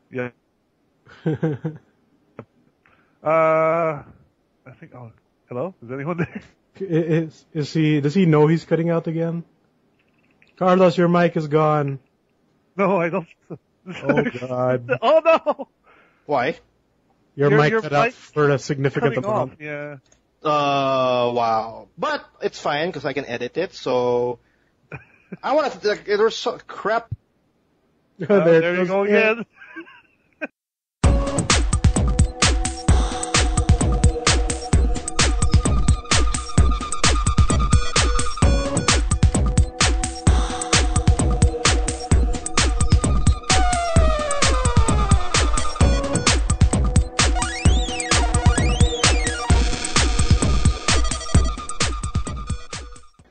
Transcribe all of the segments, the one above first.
Yeah. I think. Oh, hello. Is anyone there? Is he? Does he know he's cutting out again? Carlos, your mic is gone. No, I don't. Oh God. Oh no. Why? Your mic cut out mic for a significant cutting amount. off. Yeah. Wow. But it's fine because I can edit it. So I want to. There's so crap. There you go again.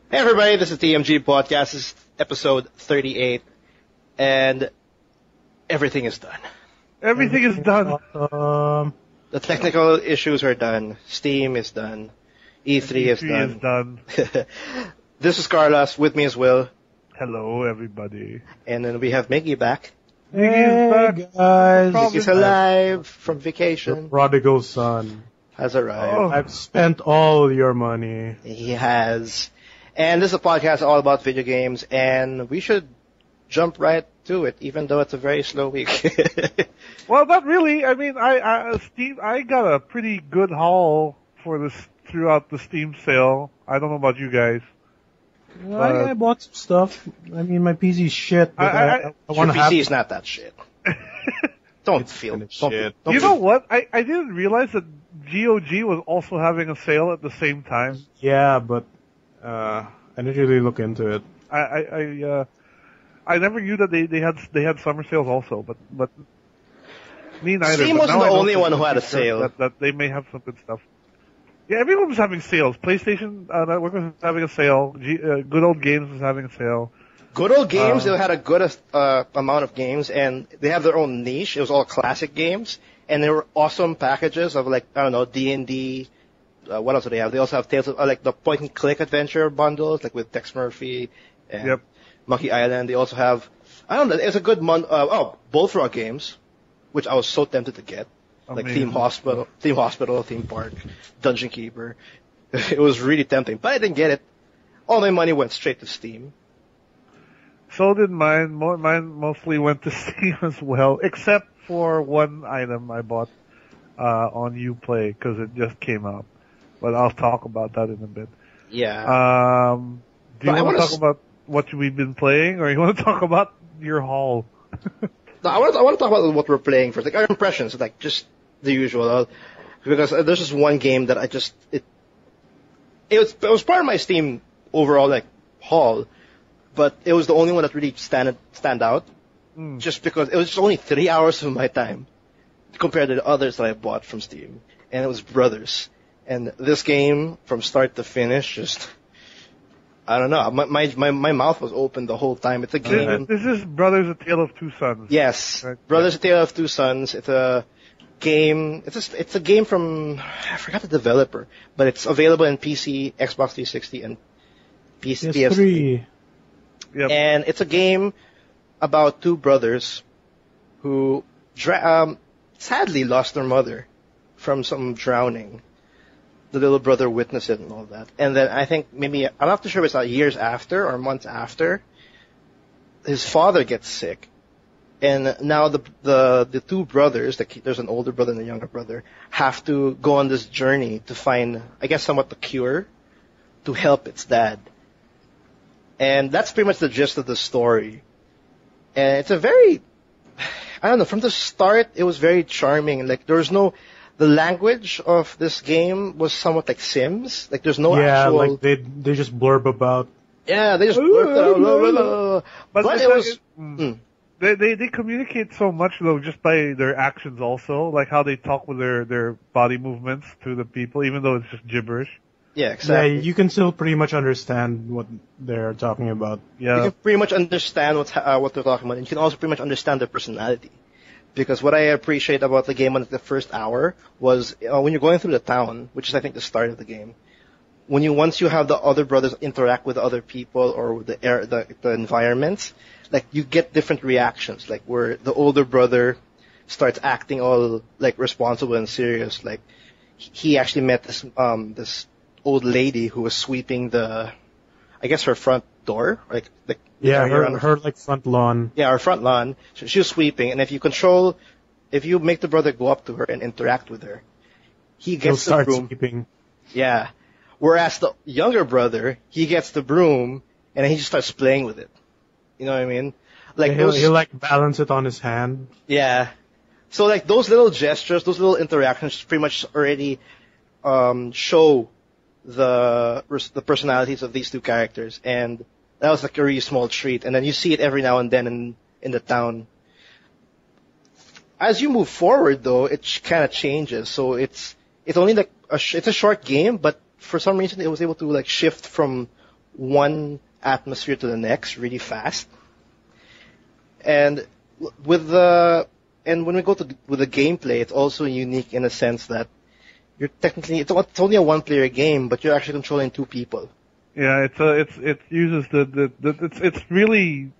Hey everybody, this is TMG Podcast. This is episode 38, and everything is done. Everything is done. The technical issues are done. Steam is done. E3 is done. This is Carlos, with me as well. Hello, everybody. And then we have Miggy back. Hey guys. Miggy's alive from vacation. The prodigal son Has arrived. Oh. I've spent all your money. He has. And this is a podcast all about video games, and we should jump right to it, even though it's a very slow week. Well, not really. I mean, Steve, I got a pretty good haul for this throughout the Steam sale. I don't know about you guys. I bought some stuff. I mean, my PC's shit, but I want Your to have. PC is not that shit. Don't feel it. Shit. You know what? I didn't realize that GOG was also having a sale at the same time. Yeah, but I didn't really look into it. I never knew that they had summer sales also, but me neither. Steam but wasn't now the I know only for one who had a sure sale. That they may have some good stuff. Yeah, everyone was having sales. PlayStation Network was having a sale. Good Old Games was having a sale. Good Old Games, they had a good amount of games, and they have their own niche. It was all classic games, and they were awesome packages of, like, I don't know, D&D. What else do they have? They also have Tales of, like, the point-and-click adventure bundles, like with Tex Murphy and Monkey Island. They also have, I don't know, it's a good Bullfrog games, which I was so tempted to get. Like Theme Hospital, Theme Park, Dungeon Keeper. It was really tempting, but I didn't get it. All my money went straight to Steam. So did mine. Mine mostly went to Steam as well, except for one item I bought on Uplay because it just came out. But I'll talk about that in a bit. Yeah. Do you want to talk about what we've been playing, or you want to talk about your haul? No, I want to talk about what we're playing first, like our impressions, like just the usual. Because there's just one game that it was part of my Steam overall like haul, but it was the only one that really stand out. Just because it was just only 3 hours of my time compared to the others that I bought from Steam, and it was Brothers. And this game, from start to finish, just, I don't know. My mouth was open the whole time. It's a game. This is Brothers: A Tale of Two Sons. Yes, Right. Brothers: A Tale of Two Sons. It's a game. It's a game from, I forgot the developer, but it's available in PC, Xbox 360, and PS3. Yep. And it's a game about two brothers who sadly lost their mother from some drowning. The little brother witnessed it and all that. And then I think maybe, I'm not too sure if it's like years after or months after, his father gets sick. And now the two brothers, there's an older brother and a younger brother, have to go on this journey to find, I guess, somewhat the cure to help its dad. And that's pretty much the gist of the story. And it's a very, I don't know, from the start, it was very charming. Like, there was no, the language of this game was somewhat like Sims. Like, there's no actual... like they just blurb about... Yeah, they just blurb out. But it was... They communicate so much, though, just by their actions also. Like how they talk with their body movements to the people, even though it's just gibberish. Yeah, exactly. Yeah, you can still pretty much understand what they're talking about. Yeah. You can pretty much understand what they're talking about, and you can also pretty much understand their personality. Because what I appreciate about the game on the first hour was when you're going through the town, which is I think the start of the game, once you have the other brothers interact with other people or with the environment, like you get different reactions. Like where the older brother starts acting all like responsible and serious. Like he actually met this old lady who was sweeping I guess her front door, like Yeah, area around her like front lawn. yeah, her front lawn. She was sweeping, and if you make the brother go up to her and interact with her, he He'll gets the start broom. sweeping. Yeah. Whereas the younger brother, he gets the broom and then he just starts playing with it. You know what I mean? Like He'll like balance it on his hand. yeah. So like those little gestures, those little interactions pretty much already show the personalities of these two characters, and that was like a really small treat. And then you see it every now and then in the town. As you move forward, though, it kind of changes. So it's only like it's a short game, but for some reason it was able to like shift from one atmosphere to the next really fast. And when we go with the gameplay, it's also unique in a sense that you're technically it's only a one-player game, but you're actually controlling two people. Yeah, it uses it's really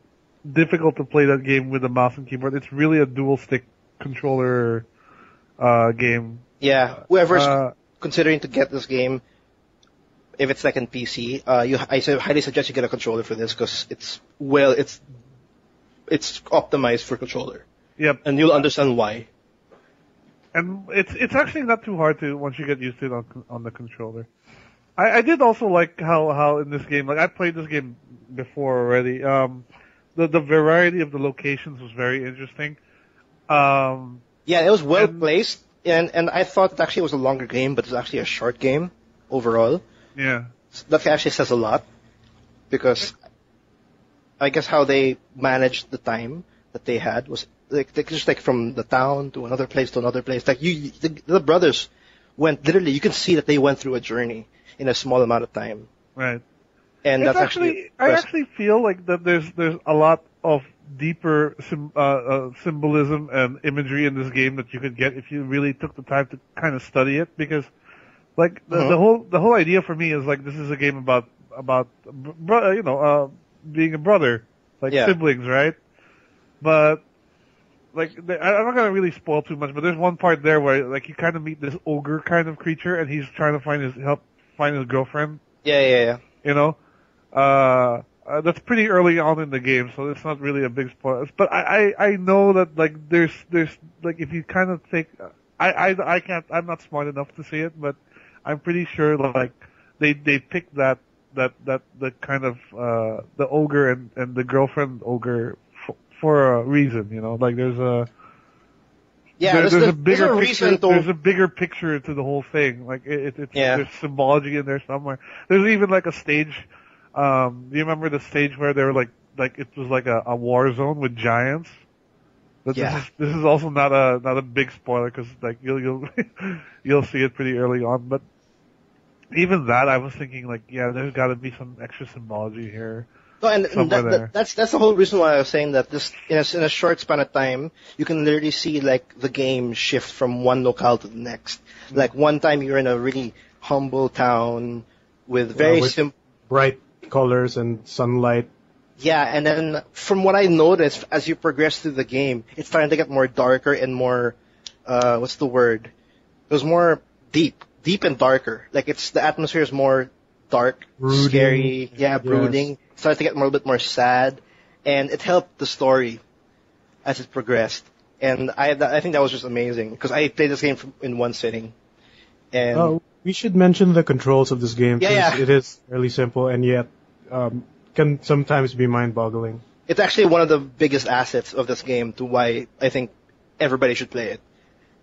difficult to play that game with a mouse and keyboard. It's really a dual stick controller game. Yeah, whoever's considering to get this game, if it's like in PC, I highly suggest you get a controller for this because it's optimized for controller. Yep. And you'll understand why. And it's actually not too hard to once you get used to it on the controller. I did also like how in this game, like I played this game before already. The variety of the locations was very interesting. Yeah, it was well placed, and I thought it actually was a longer game, but it's actually a short game overall. Yeah. That actually says a lot, because I guess how they managed the time that they had was like just like from the town to another place to another place. Like the brothers went literally. You can see that they went through a journey in a small amount of time. Right. And it's that's actually I actually feel like that there's a lot of deeper symbolism and imagery in this game that you could get if you really took the time to kind of study it, because like the whole idea for me is like this is a game about being a brother, like siblings, right? But like I'm not gonna really spoil too much, but there's one part there where like you kind of meet this ogre kind of creature, and he's trying to find his girlfriend. Yeah. You know, that's pretty early on in the game, so it's not really a big spoiler. But I know that like there's like if you kind of think I'm not smart enough to see it, but I'm pretty sure like they picked that the kind of the ogre and the girlfriend ogre for a reason, you know, like there's a there's a bigger picture. There's a bigger picture to the whole thing. Like there's symbology in there somewhere. There's even like a stage. Do you remember the stage where they were like it was like a war zone with giants? But this is also not a big spoiler because like you'll you'll see it pretty early on. But even that, I was thinking like, yeah, there's got to be some extra symbology here. No, and that's the whole reason why I was saying that this in a short span of time, you can literally see like the game shift from one locale to the next. Mm-hmm. Like one time you're in a really humble town with very bright colors and sunlight. Yeah, and then from what I noticed as you progress through the game, it's starting to get more darker and more what's the word? It was more deep and darker. Like the atmosphere is more dark, brooding, scary, brooding. Yes. Started to get a little bit more sad, and it helped the story as it progressed. And I think that was just amazing because I played this game in one sitting. And we should mention the controls of this game. Yeah. It is fairly simple and yet can sometimes be mind-boggling. It's actually one of the biggest assets of this game to why I think everybody should play it.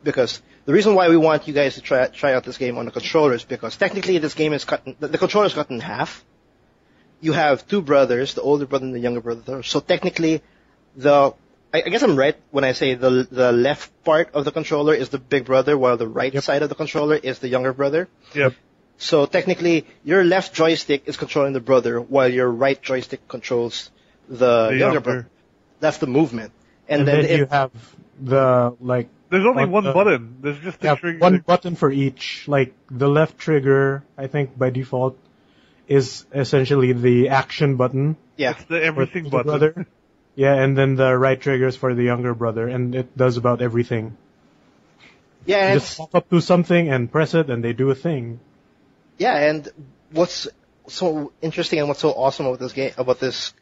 Because the reason why we want you guys to try out this game on the controller is because technically this game is the controller is cut in half. You have two brothers, the older brother and the younger brother. So technically, I guess I'm right when I say the left part of the controller is the big brother, while the right side of the controller is the younger brother. Yep. So technically, your left joystick is controlling the brother, while your right joystick controls the younger brother. That's the movement. And then you have the like. There's only one button. There's just a trigger. One button for each. Like the left trigger, I think by default, is essentially the action button. Yeah, it's the everything button. Brother. Yeah, and then the right triggers for the younger brother, and it does about everything. Yeah, You and just walk up to something and press it, and they do a thing. yeah, and what's so interesting and what's so awesome about this game, about this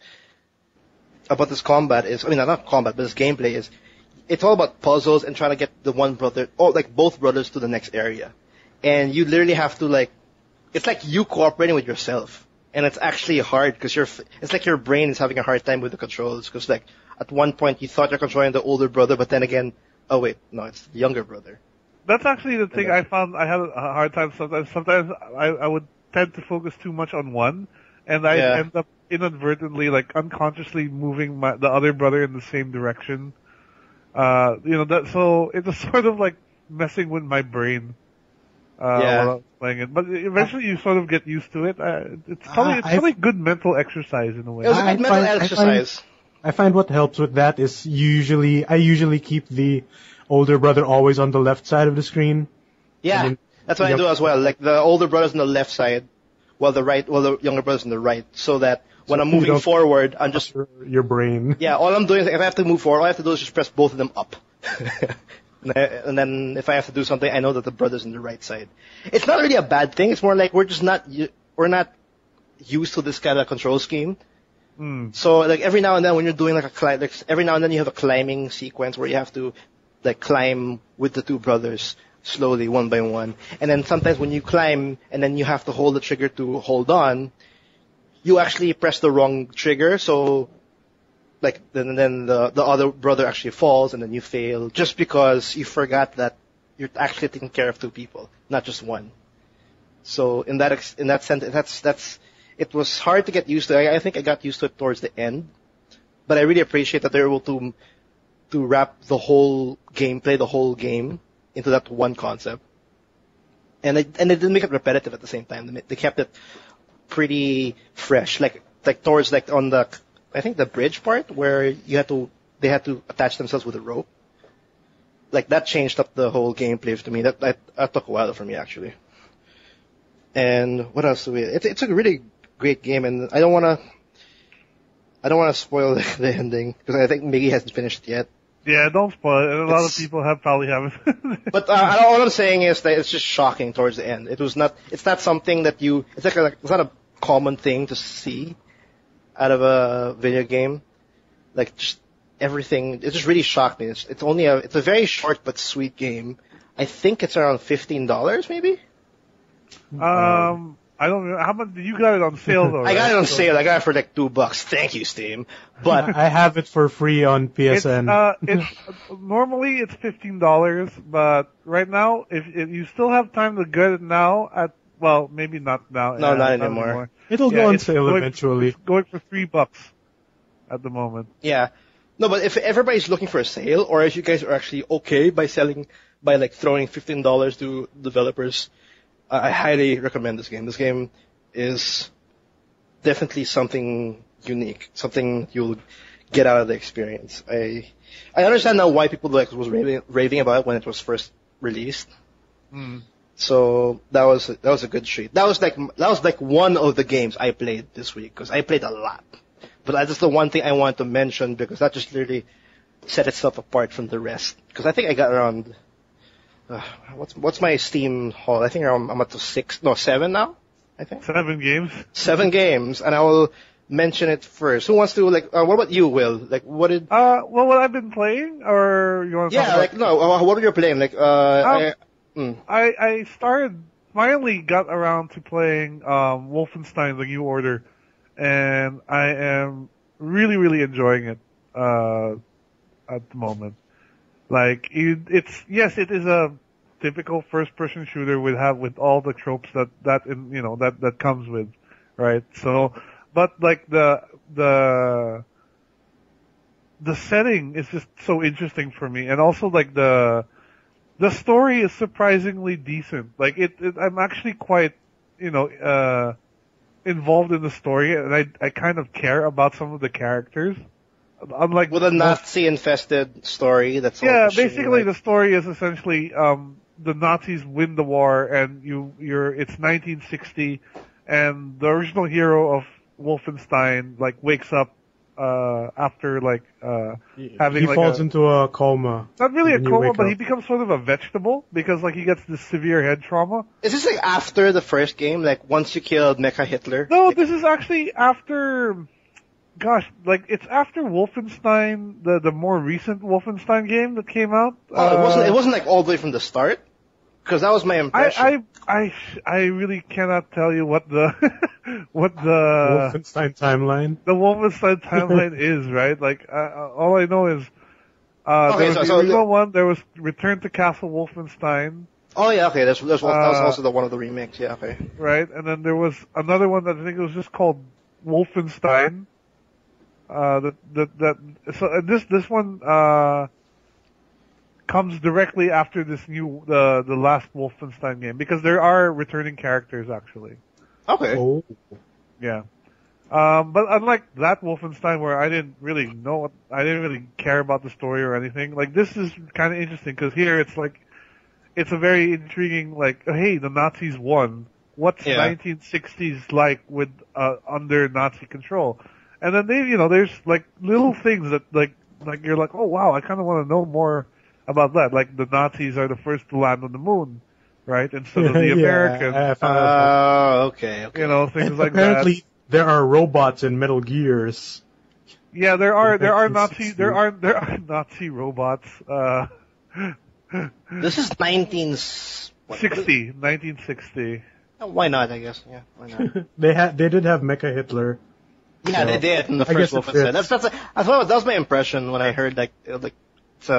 combat is, I mean, not combat, but this gameplay is, it's all about puzzles and trying to get the one brother, or like both brothers to the next area. And you literally have to like, it's like you cooperating with yourself. And it's actually hard because it's like your brain is having a hard time with the controls because like at one point you thought you're controlling the older brother, but then again, oh wait, no, it's the younger brother. That's actually the thing I found I had a hard time sometimes. Sometimes I would tend to focus too much on one, and I end up inadvertently, like unconsciously moving the other brother in the same direction. So it was sort of like messing with my brain. While I was playing it, but eventually you sort of get used to it. It's probably good mental exercise in a way. It was a good mental exercise. I find what helps with that is I usually keep the older brother always on the left side of the screen. Yeah, that's what I do as well. Like the older brother's on the left side, while the younger brother's on the right, so that when I'm moving forward, I'm just your brain. Yeah, all I'm doing is if I have to move forward, all I have to do is just press both of them up. And then if I have to do something, I know that the brother's on the right side. It's not really a bad thing. It's more like we're not used to this kind of control scheme. So like every now and then when you're doing every now and then you have a climbing sequence where you have to like climb with the two brothers slowly one by one. And then sometimes when you climb and then you have to hold the trigger to hold on, you actually press the wrong trigger. So like then the other brother actually falls and then you fail just because you forgot that you're actually taking care of two people, not just one. So in that sense, it was hard to get used to. I think I got used to it towards the end, but I really appreciate that they're able to wrap the whole gameplay, the whole game into that one concept, and they didn't make it repetitive at the same time. They kept it pretty fresh, like towards like on the I think the bridge part where they had to attach themselves with a rope. Like that changed up the whole gameplay to me. That took a while for me actually. And what else do we? It's a really great game, and I don't wanna spoil the ending because I think Miggy hasn't finished it yet. Yeah, don't spoil it. A lot of people probably haven't. But all I'm saying is that it's just shocking towards the end. It's not something that it's not a common thing to see out of a video game. Like just everything, it just really shocked me. It's a very short but sweet game. I think it's around $15 maybe. I don't know. How much you got it on sale though? I got it on sale. I got it for like $2. Thank you, Steam. But I have it for free on PSN. Normally it's $15, but right now, if you still have time to get it now maybe not now. No, not anymore. It'll go on sale eventually. It's going for $3 at the moment. Yeah. No, but if everybody's looking for a sale, or if you guys are actually okay by like throwing $15 to developers, I highly recommend this game. This game is definitely something unique, something you'll get out of the experience. I understand now why people was raving about it when it was first released. So that was a good treat. That was like one of the games I played this week because I played a lot. But that's the one thing I want to mention because that just literally set itself apart from the rest. Because I think I got around. What's my Steam haul? I think I'm up to 7 now. I think 7 games. 7 games, and I will mention it first. Who wants to what about you, Will? Like what did? What I've been playing, or you want to? Yeah, like no. What are you playing? Like I finally got around to playing Wolfenstein: The New Order, and I am really really enjoying it at the moment. Like it is a typical first-person shooter with all the tropes that comes with, right? So, but like the setting is just so interesting for me, and also like the story is surprisingly decent. Like I'm actually quite involved in the story, and I kind of care about some of the characters. Unlike with a Nazi-infested story, basically the story is essentially the Nazis win the war, and it's 1960, and the original hero of Wolfenstein wakes up after like having he like falls into a coma. not really a when you coma, wake but up. he becomes sort of a vegetable because like he gets this severe head trauma. Is this like after the first game? Like once you killed Mecha Hitler? No, Like, this is actually after. Gosh, like it's after Wolfenstein, the more recent Wolfenstein game that came out. oh, it wasn't like all the way from the start? Because that was my impression. I really cannot tell you what the Wolfenstein timeline. the Wolfenstein timeline is, right? Like all I know is Okay, there was so- the so original one. There was Return to Castle Wolfenstein, Oh yeah, okay, that was also the one of the remakes, yeah, okay. right? And then there was another one that I think it was just called Wolfenstein. So this one comes directly after this new the last Wolfenstein game because there are returning characters actually. Okay. Oh. Yeah. But unlike that Wolfenstein where I didn't really care about the story or anything, like this is kind of interesting because here it's a very intriguing, like, hey, the Nazis won. What's Yeah. 1960s like with, under Nazi control? And then there's like little things that like you're like, oh wow, I kind of want to know more about that. Like the Nazis are the first to land on the moon, right? Instead of the Yeah, Americans. I found out. Okay. Things And like apparently, that. there are robots in Metal Gears. Yeah, there are Nazi 1960. Nazi robots. This is 1960. Why not, I guess, yeah, why not? They did have Mecha Hitler. Yeah, they did in the I first guess it Wolfenstein. fits. That was my impression when I heard it's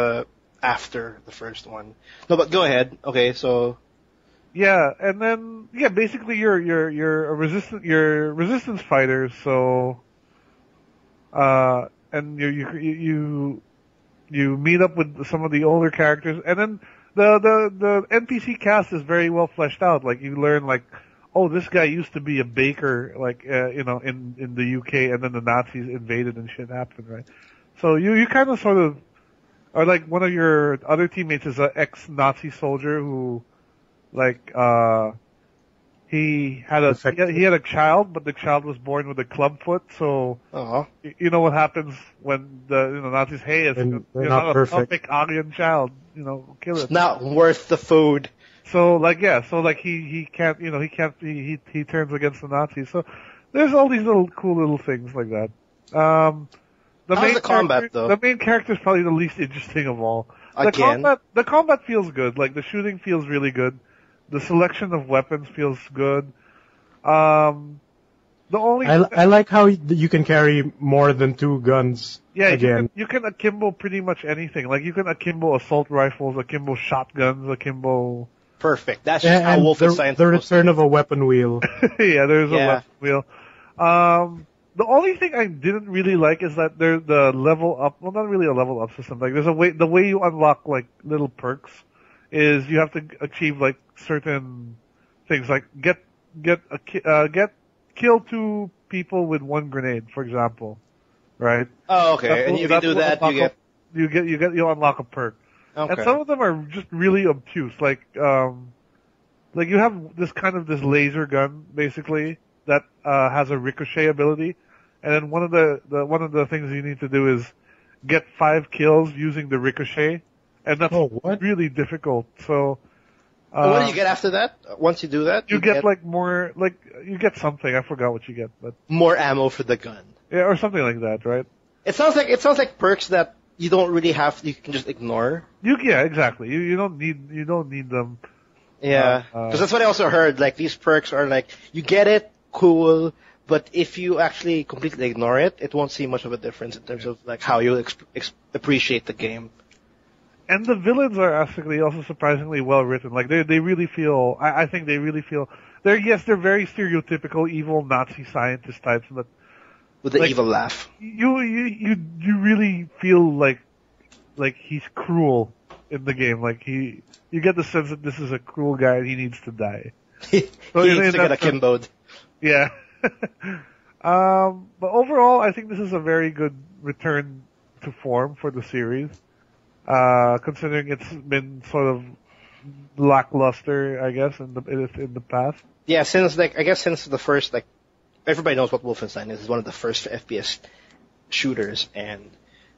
after the first one. No, but go ahead. Okay, so Yeah, and then basically you're a resistance fighter, so and you meet up with some of the older characters, and then the NPC cast is very well fleshed out. Like you learn like, oh, this guy used to be a baker, like in the UK, and then the Nazis invaded and shit happened, right? So you kind of sort of are like one of your other teammates is an ex-Nazi soldier who like he had a child, but the child was born with a club foot. So you know what happens when the Nazis, hey, it's And they're you're not not perfect. a perfect Aryan child, kill it. it's not worth the food. So he can't, he turns against the Nazis. So there's all these cool little things like that. How's the combat, though? The main character is probably the least interesting of all. Again? The combat feels good. Like the shooting feels really good. The selection of weapons feels good. The only I like how you can carry more than 2 guns. Again. you can akimbo pretty much anything. Like you can akimbo assault rifles, akimbo shotguns, akimbo. Perfect. That's just how And Wolfenstein's the supposed to return of a weapon wheel. Yeah, there's a Yeah. weapon wheel. The only thing I didn't really like is that there's the level up. Well, not really a level up system. Like there's the way you unlock like little perks is you have to achieve like certain things, like kill 2 people with 1 grenade, for example, right? Oh, okay. And if you do that, you unlock a perk. Okay. And some of them are just really obtuse, like you have this laser gun basically that has a ricochet ability, and then one of the things you need to do is get 5 kills using the ricochet, and that's really difficult. So what do you get after that? Once you do that, you get like more, like you get something. I forgot what you get, but more ammo for the gun. yeah, or something like that, right? It sounds like perks that you don't really have. You can just ignore. Yeah, exactly. You don't need them. Yeah, because that's what I also heard. Like these perks are like you get it, cool, but if you actually completely ignore it, it won't see much of a difference in terms of like how you appreciate the game. And the villains are actually also surprisingly well written. Like they really feel. I think they really feel. They're very stereotypical evil Nazi scientist types, but With the like, evil laugh. You really feel like he's cruel in the game. Like you get the sense that this is a cruel guy and he needs to die. He needs to get akimboed. Yeah. But overall, I think this is a very good return to form for the series. Considering it's been sort of lackluster, I guess, in the past. Yeah, since the first, like, everybody knows what Wolfenstein is. It's one of the first FPS shooters, and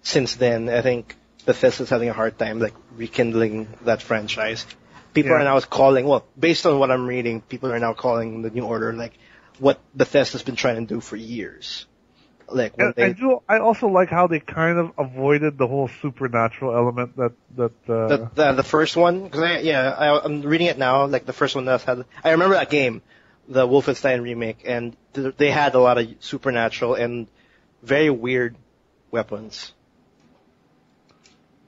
since then, I think Bethesda's having a hard time like rekindling that franchise. People are now calling, well, based on what I'm reading, people are now calling the New Order like what Bethesda's been trying to do for years. Like when I also like how they kind of avoided the whole supernatural element the first one, because I'm reading it now. Like the first one I remember that game, the Wolfenstein remake, and they had a lot of supernatural and very weird weapons.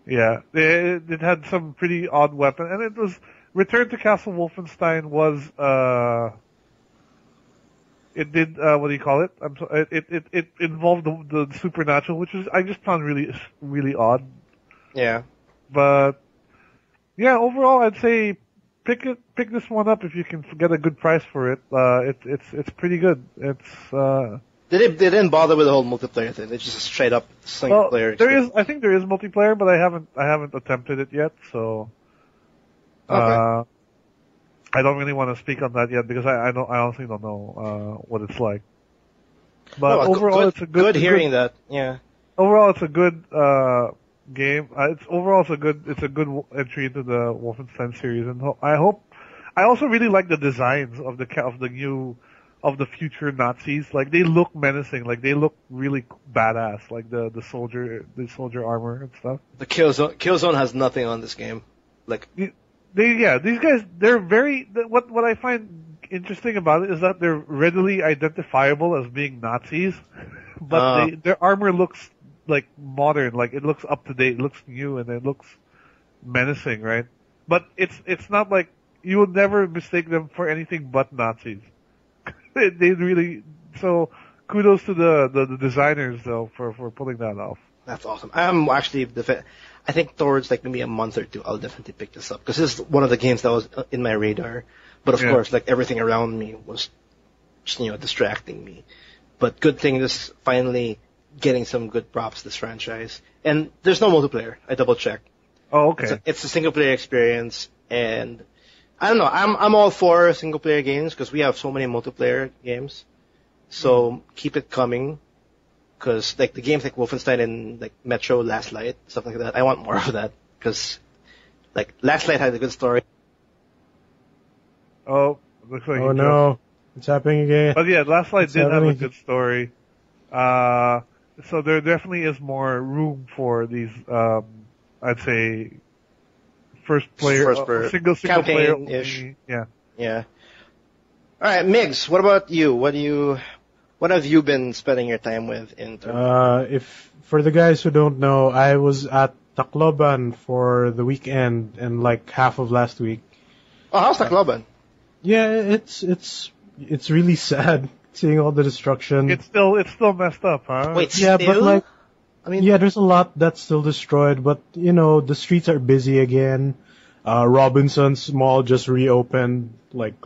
Yeah, it had some pretty odd weapon, and it was Return to Castle Wolfenstein was it did what do you call it? It involved the supernatural, which is I just found really odd. Yeah. But yeah, overall I'd say pick this one up if you can get a good price for it. It's pretty good. They didn't bother with the whole multiplayer thing. It's just a straight up single player. I think there is multiplayer, but I haven't attempted it yet, so okay. I don't really want to speak on that yet because I honestly don't know what it's like. But overall, it's a good hearing that. Yeah. Overall, it's a good game. It's a good entry into the Wolfenstein series, and I also really like the designs of the future Nazis. Like they look menacing. Like they look really badass. Like the soldier armor and stuff. The Killzone has nothing on this game. Like. These guys, they're what I find interesting about it is that they're readily identifiable as being Nazis, but their armor looks like modern, like it looks up to date, it looks new, and it looks menacing, right? But it's not like, you would never mistake them for anything but Nazis. they really, so kudos to the designers though for pulling that off. That's awesome. I'm actually I think towards like maybe a month or two, I'll definitely pick this up because this is one of the games that was in my radar. But of course, like everything around me was, just, distracting me. But good thing this finally getting some good props this franchise. And there's no multiplayer. I double checked. Oh, okay. It's a single player experience, and I don't know. I'm all for single player games because we have so many multiplayer games. So keep it coming. Because like the games like Wolfenstein and like Metro Last Light, stuff like that, I want more of that. Because like Last Light had a good story. Oh, looks like no, it's happening again. But yeah, Last Light did have a good story. So there definitely is more room for these. I'd say single player ish. Yeah. Yeah. All right, Migs. What about you? What have you been spending your time with in terms if for the guys who don't know, I was at Tacloban for the weekend and like half of last week. Oh, how's Tacloban? Yeah, it's really sad seeing all the destruction. It's still messed up, huh? Wait, yeah, still? But like, I mean, yeah, there's a lot that's still destroyed, but the streets are busy again. Robinson's Mall just reopened like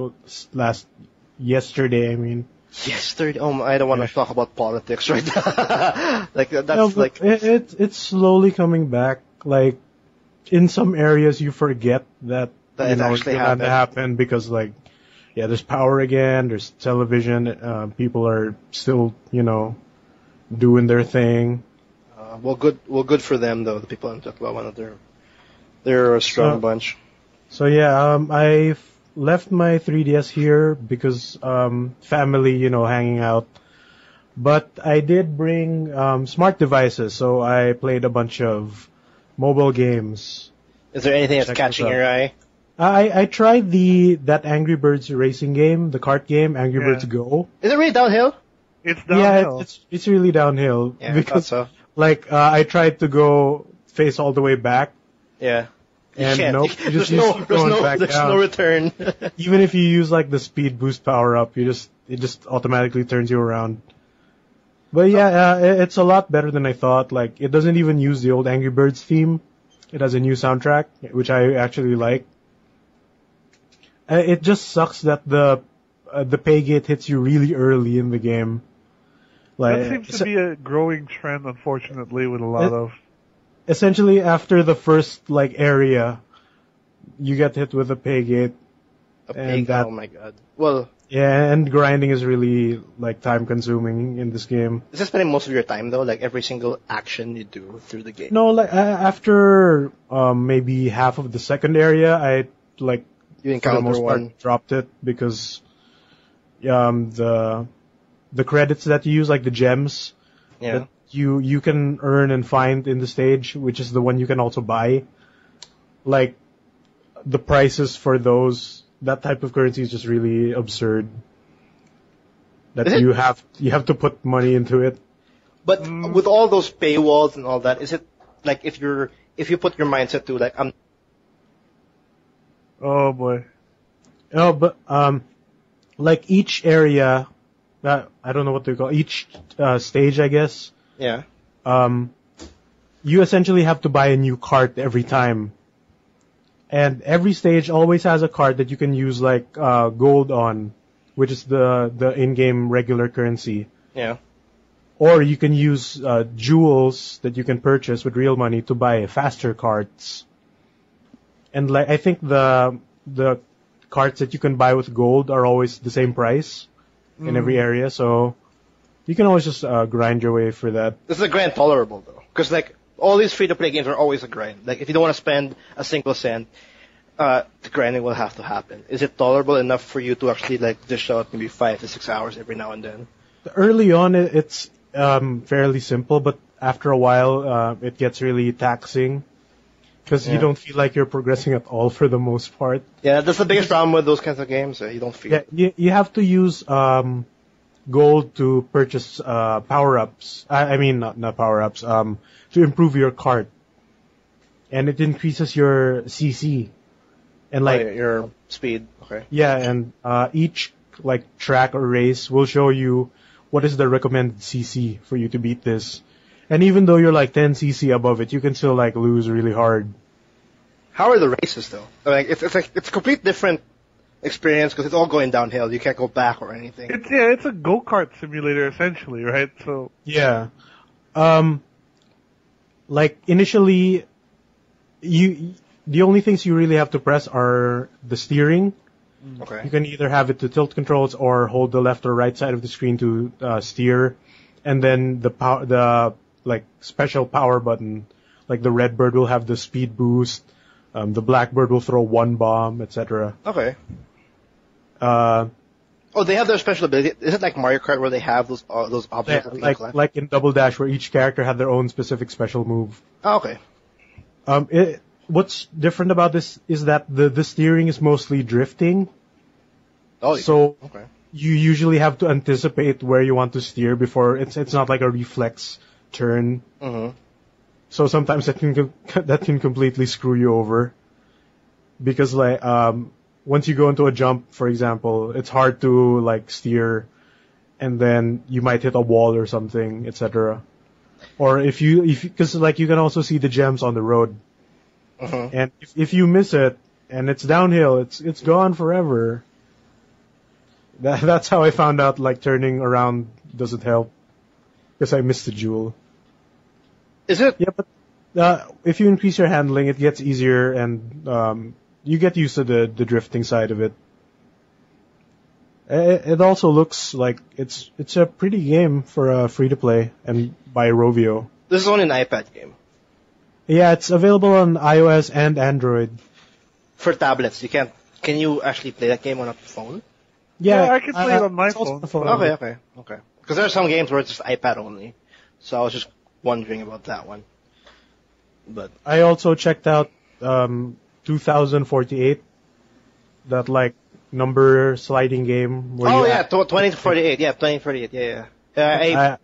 yesterday. I mean. Yesterday. Oh, I don't want to talk about politics right now. It's slowly coming back. Like in some areas, you forget that it actually happened because there's power again. There's television. People are still doing their thing. Well, good for them though. The people in Tacloban, they're a strong bunch. So yeah, I left my 3DS here because family, hanging out. But I did bring smart devices, so I played a bunch of mobile games. Is there anything that's catching your eye? I tried that Angry Birds racing game, the kart game, Angry Birds Go. Is it really downhill? It's downhill. Yeah, it's really downhill. Yeah, because I thought so. I tried to go face all the way back. Yeah. And nope, you just there's no return. Even if you use the speed boost power up, it just automatically turns you around. But yeah, it's a lot better than I thought. Like it doesn't even use the old Angry Birds theme. It has a new soundtrack, which I actually like. It just sucks that the pay gate hits you really early in the game. That seems to be a growing trend, unfortunately, with a lot of. Essentially, after the first area, you get hit with a pay gate. Oh my god. Well, Yeah, and grinding is really like time consuming in this game. Is this spending most of your time though? Like every single action you do through the game? No, like after maybe half of the second area, I like You for the encounter most part one. dropped it because the credits that you use, like the gems, Yeah. that you can earn and find in the stage, which is the one you can also buy. Like the prices for that type of currency is just really absurd. That Is it? you have to put money into it. But with all those paywalls and all that, is it like if you put your mindset to like Oh boy. Oh, but like each area, I don't know what they call each stage, I guess. yeah. You essentially have to buy a new cart every time. And every stage always has a card that you can use like gold on, which is the in-game regular currency. Yeah. Or you can use jewels that you can purchase with real money to buy faster carts. And like I think the carts that you can buy with gold are always the same price in every area, so you can always just grind your way for that. This is a grind tolerable though, because like all these free-to-play games are always a grind. Like if you don't want to spend a single cent, the grinding will have to happen. Is it tolerable enough for you to actually like dish out maybe 5 to 6 hours every now and then? Early on, it's fairly simple, but after a while, it gets really taxing because you don't feel like you're progressing at all for the most part. Yeah, that's the biggest problem with those kinds of games. You don't feel. Yeah, you have to use gold to purchase power-ups. I mean, not power-ups. To improve your cart, and it increases your CC, and like your speed. Okay. yeah, and each like track or race will show you what is the recommended CC for you to beat this. And even though you're like 10 CC above it, you can still like lose really hard. How are the races though? Like it's a complete different experience because it's all going downhill. You can't go back or anything. It's a go-kart simulator essentially, right? So Yeah. Like initially, the only things you really have to press are the steering. Okay. You can either have it to tilt controls or hold the left or right side of the screen to steer, and then the like special power button, like the red bird will have the speed boost, the black bird will throw one bomb, etc. Okay. Oh, they have their special ability. Is it like Mario Kart where they have those objects? Yeah, that they collect? like in Double Dash, where each character had their own specific special move. Oh, okay. What's different about this is that the steering is mostly drifting. Oh, So okay. you usually have to anticipate where you want to steer before it's not like a reflex turn. Mm-hmm. So sometimes that can completely screw you over, because like once you go into a jump, for example, it's hard to like steer, and then you might hit a wall or something, etc. Or if because like you can also see the gems on the road, and if you miss it and it's downhill, it's gone forever. That's how I found out like turning around doesn't help, because I missed the jewel. Is it? Yeah, but if you increase your handling, it gets easier, and you get used to the drifting side of it. It also looks like it's a pretty game for a free to play and by Rovio. This is only an iPad game. Yeah, it's available on iOS and Android. For tablets, you can't. Can you actually play that game on a phone? Yeah, I can play it on my it's also phone. Okay. Because there are some games where it's just iPad only. So I was just wondering about that one. But I also checked out 2048, that like number sliding game. Where 2048. Yeah, 2048. Yeah.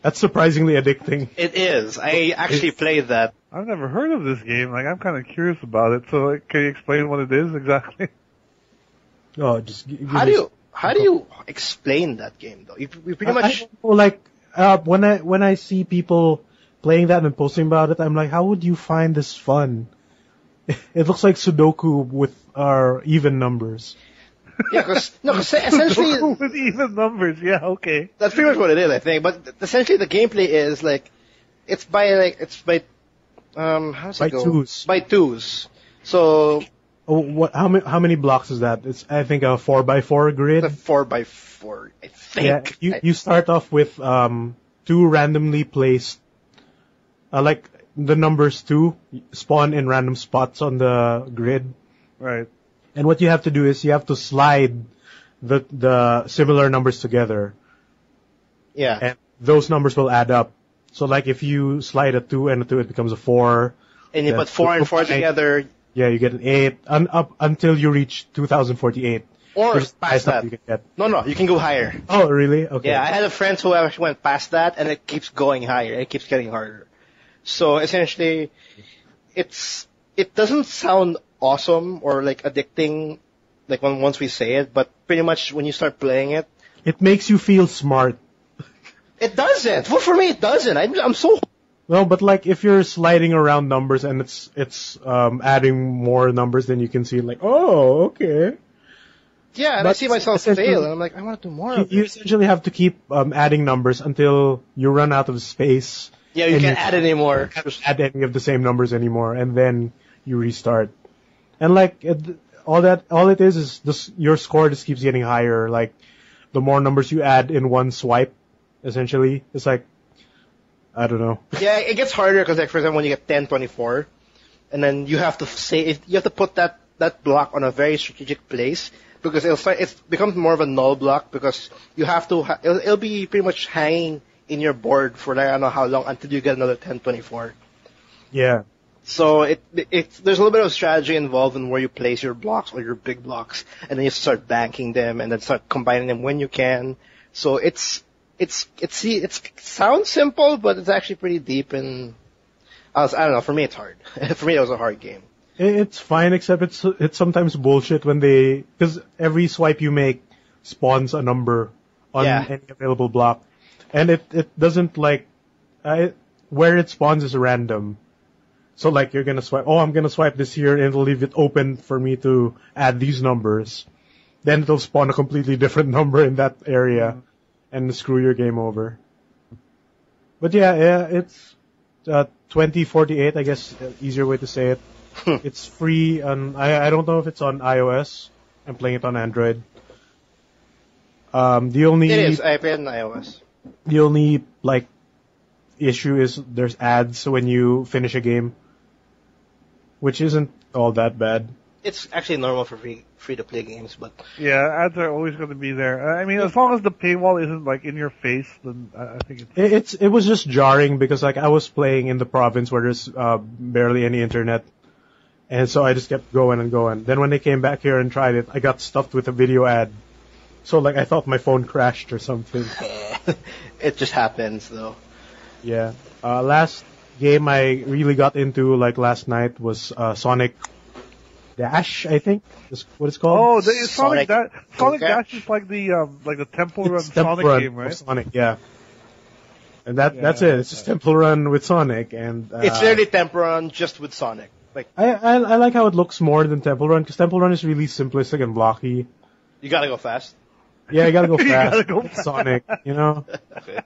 That's surprisingly addicting. It is. I actually played that. I've never heard of this game. Like, I'm kind of curious about it. So, like, can you explain what it is exactly? Oh, just How do you explain that game though? We pretty much. When I see people playing that and posting about it, I'm like, how would you find this fun? It looks like Sudoku with even numbers. Yeah, because essentially with even numbers. Yeah, okay. that's pretty much what it is, I think. But essentially, the gameplay is like it's by how does it go? Twos. By twos. So Oh, what? How many blocks is that? It's I think a 4x4 grid. The 4x4, I think. Yeah, you start off with two randomly placed, like the numbers 2 spawn in random spots on the grid. Right. And what you have to do is you have to slide the similar numbers together. Yeah. And those numbers will add up. So like if you slide a 2 and a 2, it becomes a 4. And you put 4 and 4 together. Yeah, you get an 8 up until you reach 2048. Or past that. You can get. No, you can go higher. Oh, really? Okay. Yeah, I had a friend who actually went past that, and it keeps going higher. It keeps getting harder. So essentially, it doesn't sound awesome or like addicting, like once we say it, but pretty much when you start playing it, it makes you feel smart. It doesn't. Well, for me, it doesn't. I'm so. No, but like if you're sliding around numbers and it's adding more numbers, then you can see like, oh, okay. Yeah, and I see myself fail, and I'm like, I want to do more. You essentially have to keep adding numbers until you run out of space. Yeah, you can't add any more. You can't add any of the same numbers anymore, and then you restart. And like all it is your score just keeps getting higher. Like the more numbers you add in one swipe, essentially, it's like I don't know. Yeah, it gets harder because, like, for example, when you get 10, 24, and then you have to put that block on a very strategic place. Because it becomes more of a null block because you have to, it'll be pretty much hanging in your board for like, I don't know how long until you get another 1024. Yeah. So there's a little bit of strategy involved in where you place your blocks or your big blocks, and then you start banking them and then start combining them when you can. So it sounds simple, but it's actually pretty deep and, I don't know, for me it's hard. For me it was a hard game. It's fine, except it's sometimes bullshit when because every swipe you make spawns a number on any available block, and it doesn't like where it spawns is random. So like you're gonna swipe, I'm gonna swipe this here, and it'll leave it open for me to add these numbers. Then it'll spawn a completely different number in that area, and screw your game over. But yeah, it's 2048, I guess, easier way to say it. It's free on, I don't know if it's on iOS. I'm playing it on Android. It is, I play it on iOS. The only, like, issue is there's ads when you finish a game, which isn't all that bad. It's actually normal for free to play games, but yeah, ads are always going to be there. I mean, as long as the paywall isn't like in your face, then I think it was just jarring because like I was playing in the province where there's barely any internet. And so I just kept going and going. Then when they came back here and tried it, I got stuffed with a video ad. So like I thought my phone crashed or something. It just happens though. Yeah. Last game I really got into like last night was Sonic Dash, I think. Is what it's called. Oh, Sonic Dash is like the Temple Run Sonic game, right? Sonic, yeah. And that's it. It's just Temple Run with Sonic, and it's literally Temple Run just with Sonic. Like I like how it looks more than Temple Run because Temple Run is really simplistic and blocky. You gotta go fast. Yeah, you gotta go fast. You gotta go fast. Sonic, you know. Okay.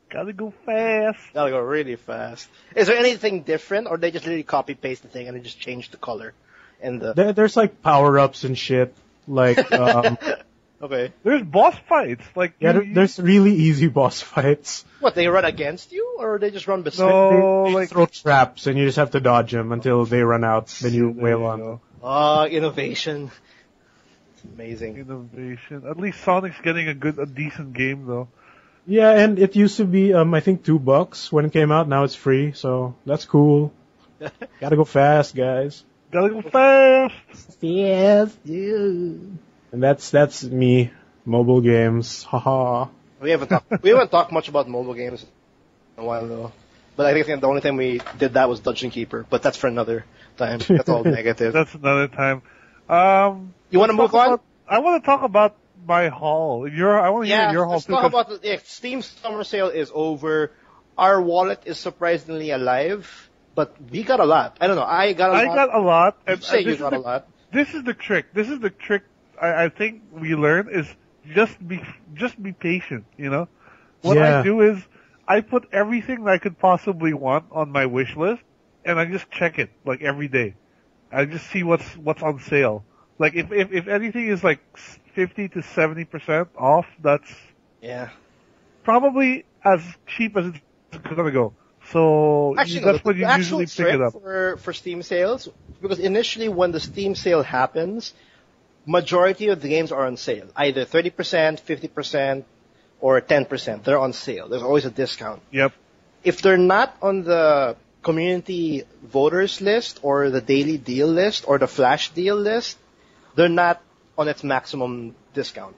Gotta go fast. Gotta go really fast. Is there anything different, or they just literally copy paste the thing and they just change the color and the? There's like power ups and shit. Like okay. There's boss fights. Like there's really easy boss fights. What, they run against you, or they just run beside? No, they like throw traps and you just have to dodge them until they run out. Then you wail on them. Innovation. It's amazing. Innovation. At least Sonic's getting a decent game though. Yeah, and it used to be I think $2 when it came out. Now it's free, so that's cool. Gotta go fast, guys. Gotta go fast. Fast, dude. And that's me. Mobile games. Haha. We haven't talked much about mobile games in a while though. But I think the only time we did that was Dungeon Keeper. But that's for another time. That's all negative. That's another time. You want to move on? I want to talk about my haul. I want to hear your haul let's too. talk about Steam summer sale is over. Our wallet is surprisingly alive, but we got a lot. I don't know. I got a lot. You say you got a lot. This is the trick. I think we learned is just be patient. You know, what I do is I put everything that I could possibly want on my wish list, and I just check it like every day. I just see what's on sale. Like if anything is like 50 to 70% off, that's probably as cheap as it's gonna go. So Actually, that's when the you actual usually pick it up. for Steam sales, because initially when the Steam sale happens, majority of the games are on sale, either 30%, 50%, or 10%. They're on sale. There's always a discount. Yep. If they're not on the community voters list or the daily deal list or the flash deal list, they're not on its maximum discount.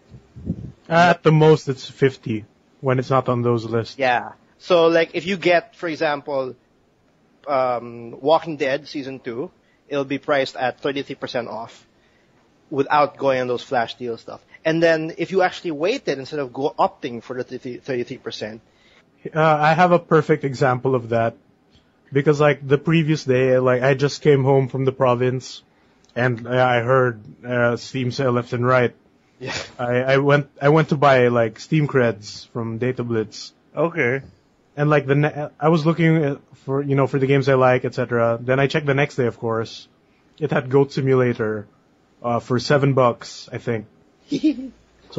At the most, it's 50 when it's not on those lists. Yeah. So, like, if you get, for example, Walking Dead Season 2, it'll be priced at 33% off without going on those flash deal stuff. And then if you actually waited instead of opting for the 33%. I have a perfect example of that. Because, like, the previous day, like, I just came home from the province, and I heard Steam sale left and right. Yeah. I went to buy, like, Steam creds from Data Blitz. Okay. And, like, I was looking for the games I like, etc. Then I checked the next day, of course. It had Goat Simulator for $7, I think. So,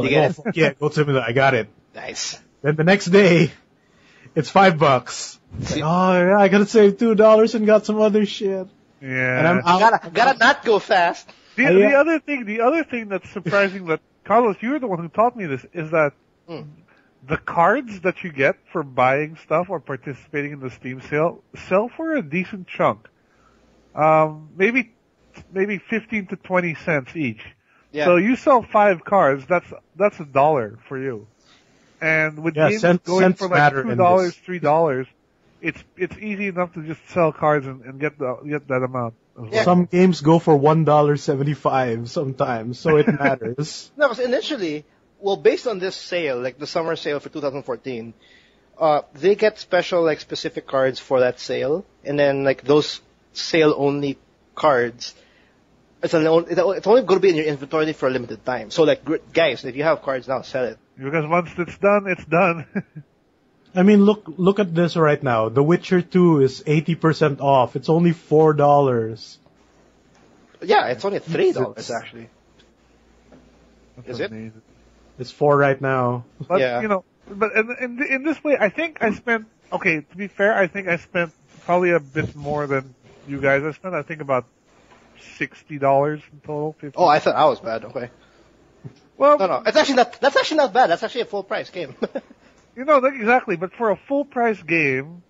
You get it? Yeah, Goat Simulator, I got it. Nice. Then the next day, it's $5. It's like, oh, yeah, I gotta save $2 and got some other shit. Yeah. And I'm Gotta not go fast. The other thing that's surprising that Carlos, you're the one who taught me this, is that the cards that you get for buying stuff or participating in the Steam sale sell for a decent chunk. Maybe 15 to 20 cents each. Yeah. So you sell 5 cards, that's $1 for you. And with games going for like $2, $3, it's easy enough to just sell cards and get that amount. As well. Some games go for $1.75 sometimes, so it matters. No, because initially, well, based on this sale, like the summer sale for 2014, they get special, like, specific cards for that sale, and then, like, those sale-only cards, it's only going to be in your inventory for a limited time. So, like, guys, if you have cards now, sell it. Because once it's done, it's done. I mean, look at this right now. The Witcher 2 is 80% off. It's only $4. Yeah, it's only $3 actually. Is it? Amazing. It's $4 right now. But, Yeah. but in this way, I think I spent, okay, to be fair, I think I spent probably a bit more than you guys. I spent, I think, about $60 in total. 50. Oh, I thought I was bad. Okay. Well, No. That's actually not bad. That's actually a full price game. not exactly, but for a full price game,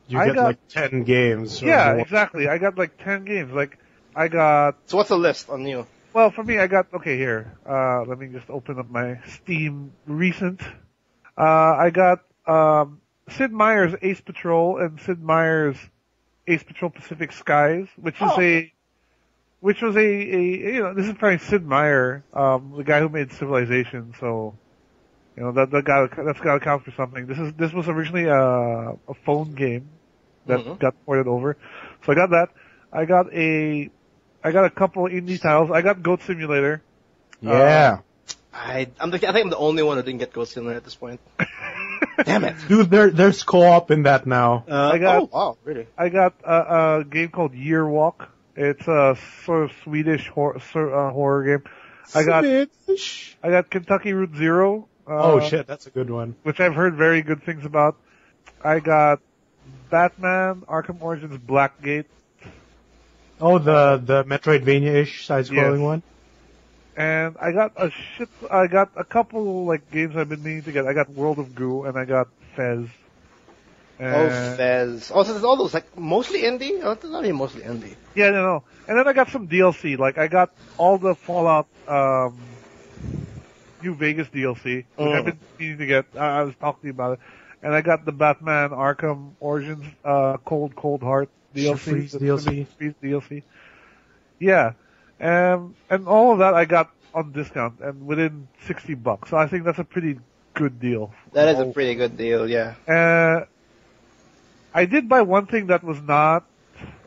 You get like 10 games. Yeah, exactly. I got like 10 games. Like, I got... So what's the list on you? Well, for me, I got... Okay, here. Let me just open up my Steam recent. I got Sid Meier's Ace Patrol and Sid Meier's Ace Patrol Pacific Skies, which was this is probably Sid Meier, the guy who made Civilization, so... that's gotta count for something. This was originally a phone game that got ported over. So I got that. I got a couple indie titles. I got Goat Simulator. Yeah. I think I'm the only one who didn't get Ghost Simulator at this point. Damn it. Dude, there's co-op in that now. Oh, wow, really? I got a game called Year Walk. It's a sort of Swedish horror game. I got Kentucky Route Zero. Oh shit, that's a good one. Which I've heard very good things about. I got Batman Arkham Origins Blackgate. Oh, the Metroidvania-ish side-scrolling one? And I got a couple like games I've been meaning to get. I got World of Goo and I got Fez. Fez. Oh, so there's all those like mostly indie? Oh, it's not even mostly indie. Yeah, no. And then I got some DLC. Like I got all the Fallout New Vegas DLC, which I've been needing to get. I was talking to you about it. And I got the Batman Arkham Origins Cold Heart DLC. Freeze DLC. Yeah. And all of that I got on discount and within $60. So I think that's a pretty good deal. That is a pretty good deal, yeah. I did buy one thing that was not,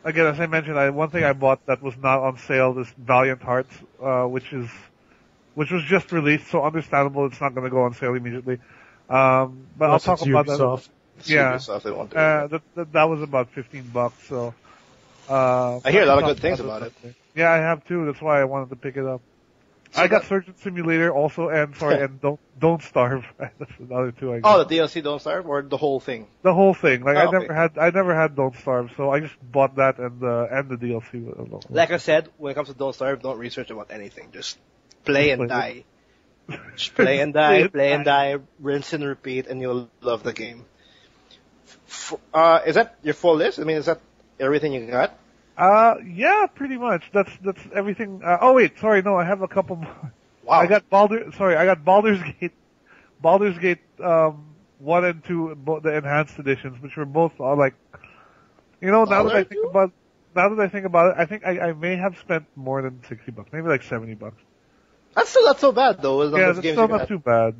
again, as I mentioned, one thing I bought that was not on sale, this Valiant Hearts, which was just released, so understandable it's not going to go on sale immediately. But I'll talk about Ubisoft. that. Yeah. Ubisoft, they want to that was about $15, so, I hear a lot of good things about it. Yeah, I have too. That's why I wanted to pick it up. So I got Surgeon Simulator also, and Don't Starve. That's another two I got. Oh, the DLC Don't Starve, or the whole thing? The whole thing. Like I never had Don't Starve, so I just bought that and the DLC. Like I said, when it comes to Don't Starve, don't research about anything. Just play and die. Just play and die, play and die, rinse and repeat, and you'll love the game. Is that your full list? I mean, is that everything you got? Yeah, pretty much. That's everything. Oh wait, sorry, no, I have a couple more. Wow. I got Baldur's Gate, 1 and 2, the enhanced editions, which were both like, now that I think about it, I think I may have spent more than $60, maybe like $70. That's still not so bad though. Yeah, that's still not too bad.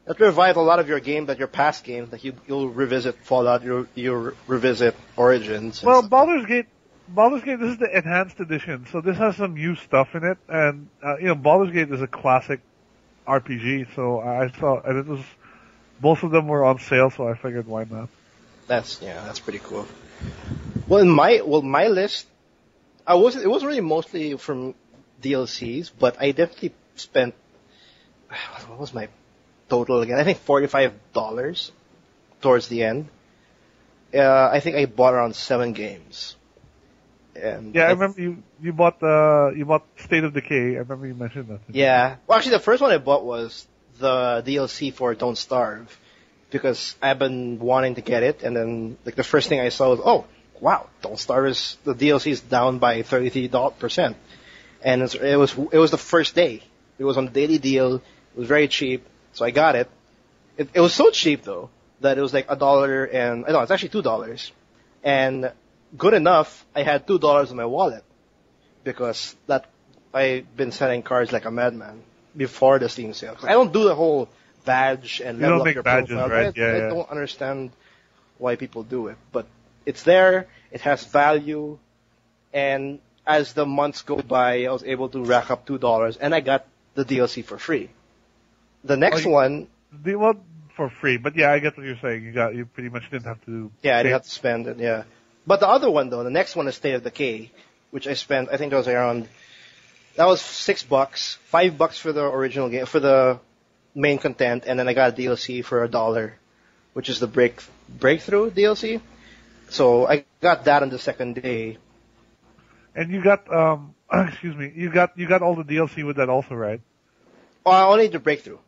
That revived a lot of your past games. Like you'll revisit Fallout, you'll revisit Origins. Well, Baldur's Gate, this is the enhanced edition, so this has some new stuff in it, and Baldur's Gate is a classic RPG, so I saw, and it was, both of them were on sale, so I figured why not. That's pretty cool. Well, my list, it wasn't really mostly from DLCs, but I definitely spent, what was my total again? I think $45 towards the end. I think I bought around 7 games. And yeah, I remember you bought State of Decay. I remember you mentioned that. Yeah. Well, actually, the first one I bought was the DLC for Don't Starve, because I've been wanting to get it, and then like the first thing I saw was, oh wow, Don't Starve the DLC is down by 33%, and it was the first day. It was on daily deal. It was very cheap, so I got it. It was so cheap though that it was like $1, and I know it's actually $2, and good enough, I had $2 in my wallet, because I've been selling cards like a madman before the Steam sale. 'Cause I don't do the whole badge and level up your profile. Right? I don't understand why people do it, but it's there. It has value, and as the months go by, I was able to rack up $2, and I got the DLC for free. The next one, for free, but yeah, I get what you're saying. You pretty much didn't have to. Yeah, I didn't have to spend it. Yeah. But the other one, though, the next one is State of Decay, which I spent, I think that was $6, $5 for the original game, for the main content, and then I got a DLC for $1, which is the Breakthrough DLC. So I got that on the second day. And you got, excuse me, you got all the DLC with that also, right? Oh, only the Breakthrough.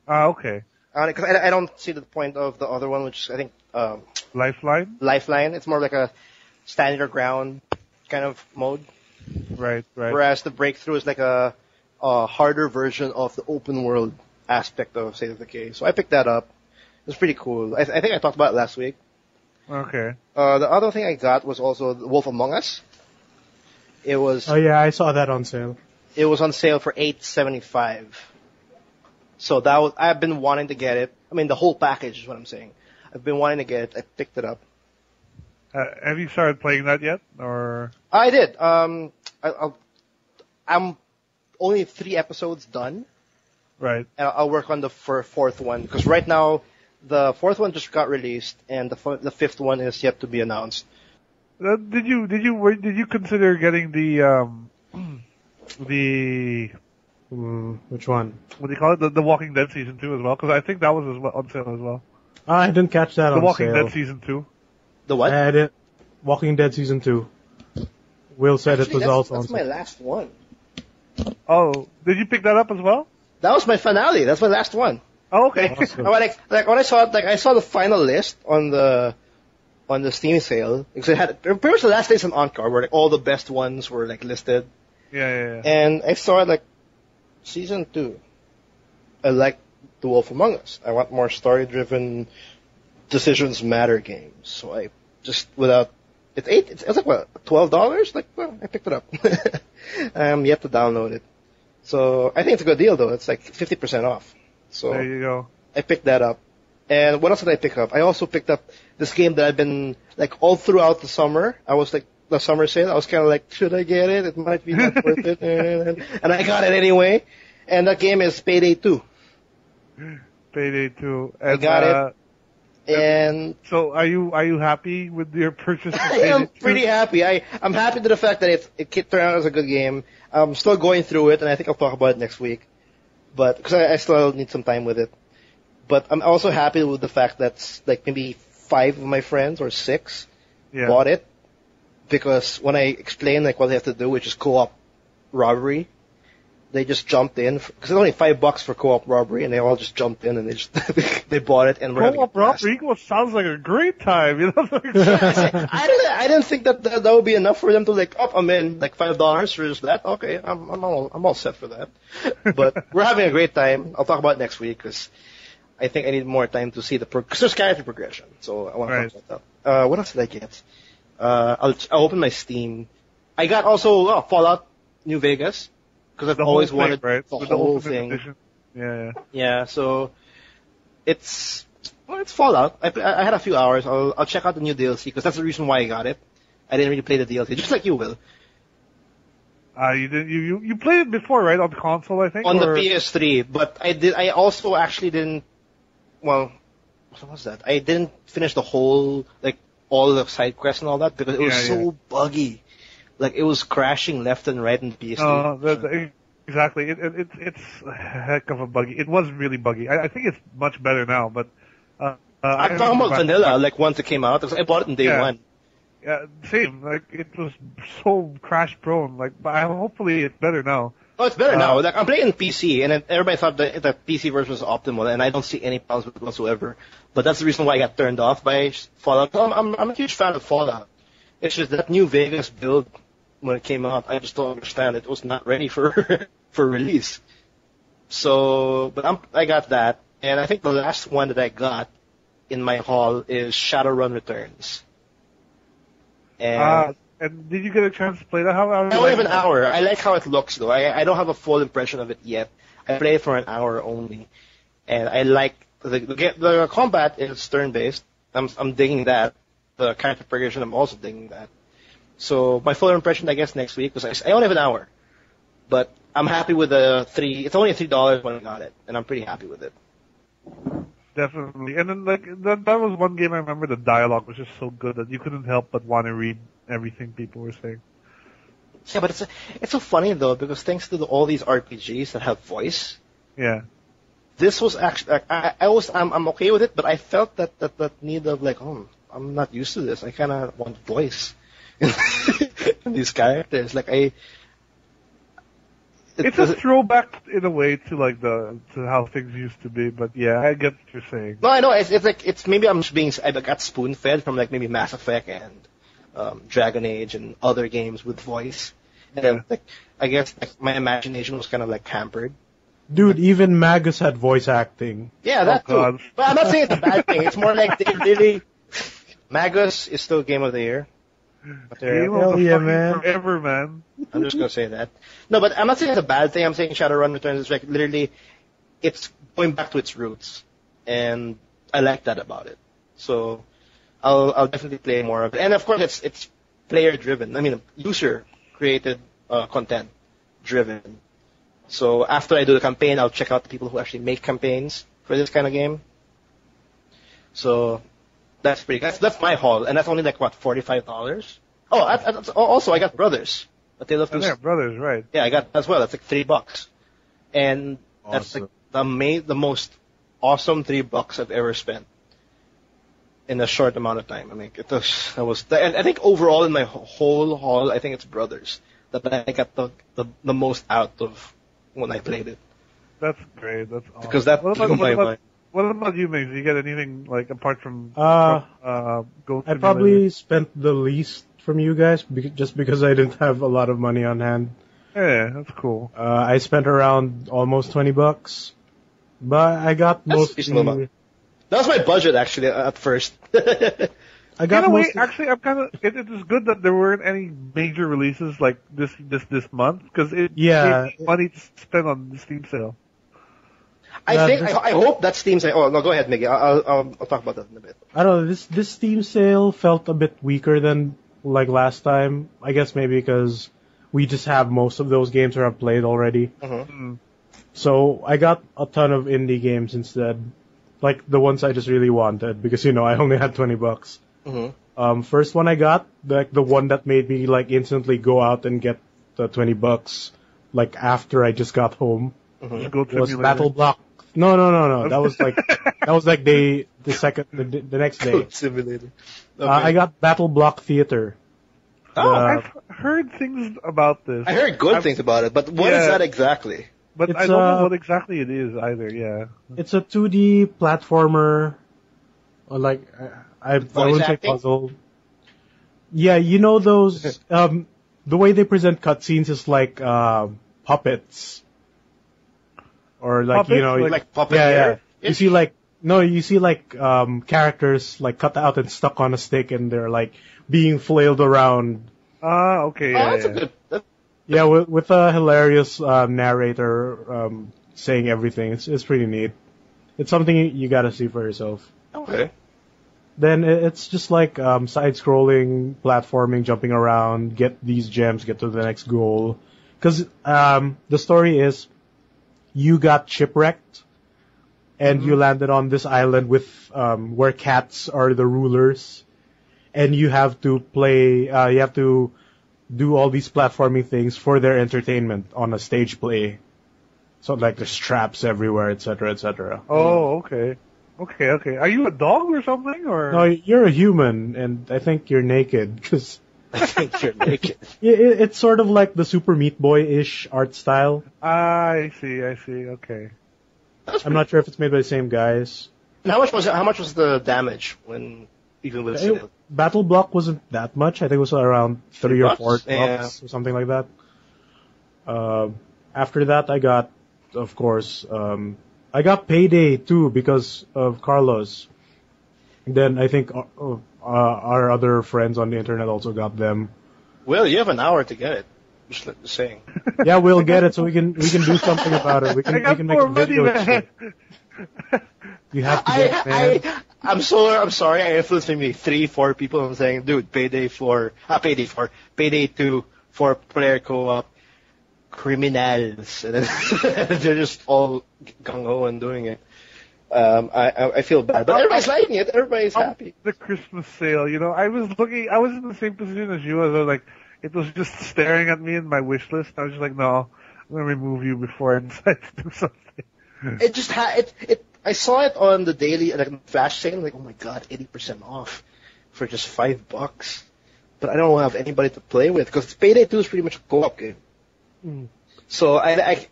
Okay. Because I don't see the point of the other one, which I think, Lifeline? Lifeline. It's more like a stand your ground kind of mode. Right. Whereas the Breakthrough is like a harder version of the open world aspect of State of Decay. So I picked that up. It was pretty cool. I think I talked about it last week. Okay. The other thing I got was also Wolf Among Us. It was. Oh yeah, I saw that on sale. It was on sale for $8.75. So I've been wanting to get it. I mean, the whole package is what I'm saying. I've been wanting to get it. I picked it up. Have you started playing that yet, or? I did. I'm only 3 episodes done. Right. And I'll work on the fourth one, because right now the 4th one just got released, and the 5th one is yet to be announced. Did you consider getting the which one? What do you call it? The Walking Dead season 2 as well? Because I think that was on sale as well. I didn't catch that on sale. The Walking Dead season 2. The what? I didn't. Walking Dead season 2. Will said it was also on sale. That's my last one. Oh, did you pick that up as well? That was my finale. That's my last one. Oh, okay. Awesome. When I saw it, I saw the final list on the Steam sale, because it had pretty much the last days on Encore, where all the best ones were listed. Yeah. And I saw it season 2. I like The Wolf Among Us. I want more story-driven, decisions matter games. So I just it's like what, $12? I picked it up. I'm yet to download it. So I think it's a good deal though. It's 50% off. So there you go. I picked that up. And what else did I pick up? I also picked up this game that I've been all throughout the summer. I was the summer sale. I was kind of should I get it? It might be not worth it. And I got it anyway. And that game is Payday 2. Payday 2. And, I got it. And so are you happy with your purchase? I am pretty happy. I'm happy to the fact that it turned out as a good game. I'm still going through it, and I think I'll talk about it next week. But because I still need some time with it. But I'm also happy with the fact that like maybe 5 of my friends or 6 bought it, because when I explained like what they have to do, which is co-op robbery, they just jumped in because it's only $5 for co-op robbery, and they all just jumped in and they bought it, and we're having a blast. Co-op robbery sounds like a great time, you know. I didn't think that would be enough for them to like, oh, I'm in, like $5 for just that. Okay, I'm all set for that. But we're having a great time. I'll talk about it next week because I think I need more time to see because there's character progression. So I want to talk about that. What else did I get? I'll open my Steam. I got also Fallout New Vegas. Because I've always wanted the whole thing. Edition. Yeah. So it's Fallout. I had a few hours. I'll check out the new DLC because that's the reason why I got it. I didn't really play the DLC, just like you will. You played it before, right? On the console, I think. On the PS3, but I also actually didn't. Well, what was that? I didn't finish the whole all the side quests and all that because it was so buggy. Like, it was crashing left and right in the PS3. Exactly. It's a heck of a buggy. It was really buggy. I think it's much better now, but, I'm talking about vanilla, like, once it came out. I bought it in day one. Yeah, same. Like, it was so crash prone. Like, but hopefully it's better now. Oh, it's better now. Like, I'm playing PC, and everybody thought that the PC version was optimal, and I don't see any problems with it whatsoever. But that's the reason why I got turned off by Fallout. I'm a huge fan of Fallout. It's just that New Vegas build, when it came out, I just don't understand. It was not ready for release. So, but I got that, and I think the last one that I got in my haul is Shadowrun Returns. And did you get a chance to play that? How I only have an hour. I like how it looks, though. I don't have a full impression of it yet. I played it for an hour only, and I like the combat is turn-based. I'm digging that. The character progression, I'm also digging that. So my full impression, I guess, next week, because I only have an hour. But I'm happy with it's only $3 when I got it, and I'm pretty happy with it. Definitely. And then, that was one game I remember the dialogue was just so good that you couldn't help but want to read everything people were saying. Yeah, but it's so funny, though, because thanks to all these RPGs that have voice. Yeah. This was actually, I'm okay with it, but I felt that need of I'm not used to this. I kind of want voice. In these characters, it's a throwback in a way to to how things used to be, but yeah, I get what you're saying. No, I know it's maybe I got spoon fed from maybe Mass Effect and Dragon Age and other games with voice, and I guess my imagination was kind of hampered. Dude, even Magus had voice acting. Yeah, that too. But I'm not saying it's a bad thing. It's more like they really. Magus is still Game of the Year. Hell yeah, man. Forever, man. I'm just gonna say that. No, but I'm not saying it's a bad thing. I'm saying Shadowrun Returns is literally, it's going back to its roots, and I like that about it. So, I'll definitely play more of it. And of course, it's player driven. I mean, user created content driven. So after I do the campaign, I'll check out the people who actually make campaigns for this kind of game. So. That's pretty good. That's my haul, and that's only $45. Oh, also I got Brothers. A Tale of Two. Yeah, Brothers, right? Yeah, I got as well. That's $3, and awesome. That's the most awesome $3 I've ever spent in a short amount of time. I mean, and I think overall in my whole haul, I think it's Brothers that I got the most out of when I played it. That's great. That's awesome. Because that blew my mind. What about you, Migs? Did you get anything apart from Go? I probably spent the least from you guys just because I didn't have a lot of money on hand. Yeah, that's cool. I spent around almost $20, but I got mostly. That was my budget actually at first. I got actually, I'm kind of. It is good that there weren't any major releases like this month because it gave me money to spend on the Steam sale. I hope that Steam sale. Oh no, go ahead, Miggy. I'll talk about that in a bit. I don't know. This Steam sale felt a bit weaker than last time. I guess maybe because we just have most of those games or I've played already. Mm-hmm. So I got a ton of indie games instead. like the ones I just really wanted because I only had $20. First one I got, the one that made me like instantly go out and get the $20, like after I just got home, was Battle Block. No. That was like the next day. Code Simulator. Okay. I got Battle Block Theater. I've heard things about this. I heard good things about it, but what is that exactly? But I don't know what exactly it is either. Yeah, it's a 2D platformer. Like I wouldn't say puzzle. Yeah, those the way they present cutscenes is like puppets, or like puppets? Like puppet. Yeah. You see characters like cut out and stuck on a stick, and they're like being flailed around. Okay. That's a good. Yeah, with a hilarious narrator saying everything. It's pretty neat. It's something you gotta see for yourself. Okay. Then it's just like side-scrolling, platforming, jumping around, get these gems, get to the next goal. Because the story is you got shipwrecked and you landed on this island with where cats are the rulers, and you have to do all these platforming things for their entertainment on a stage play. So like there's traps everywhere, etc., etc. Oh, okay. Okay. Are you a dog or something, or? No, you're a human, and I think you're naked, because... I think you're naked. It's sort of like the Super Meat Boy-ish art style. I see, okay. I'm not sure if it's made by the same guys. And how much was the damage when even with it? Battle Block wasn't that much. I think it was around $3 or $4 or something like that. After that, I got, of course, I got Payday 2 because of Carlos. Then I think our other friends on the internet also got them. Well, you have an hour to get it. Just saying. Yeah, we'll get it so we can do something about it. We can make a video. You have to get it, man. I'm sorry. I influenced maybe 3-4 people. I'm saying, dude, Payday 2 for player co-op. Criminals, and then they're just all gung-ho and doing it. I feel bad, but everybody's liking it. Everybody's happy. The Christmas sale, I was in the same position as you. I was like, it was just staring at me in my wish list. I was just like, no, I'm gonna remove you before I decide to do something. It just I saw it on the daily, like flash sale. Like, oh my god, 80% off for just $5. But I don't have anybody to play with because Payday 2 is pretty much a co-op game. So I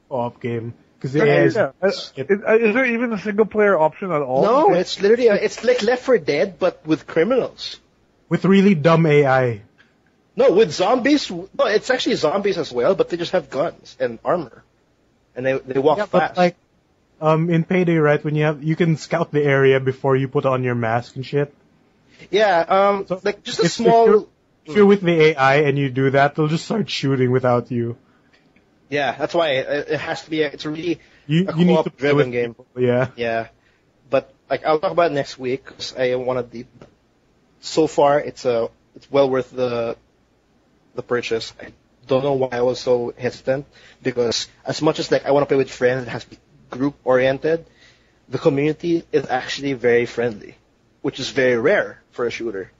co-op game because is there even a single player option at all? No, it's literally it's like Left 4 Dead but with criminals. With really dumb AI. No, with zombies. No, it's actually zombies as well, but they just have guns and armor, and they walk fast. But like in Payday, right? When you can scout the area before you put on your mask and shit. Yeah, so like just a small. If you're with the AI and you do that, they'll just start shooting without you. Yeah, that's why it has to be. It's a really you need to play driven game. People, yeah. Yeah, but like I'll talk about it next week because I want to. So far, it's well worth the purchase. I don't know why I was so hesitant because as much as like I want to play with friends, it has to be group oriented. The community is actually very friendly, which is very rare for a shooter.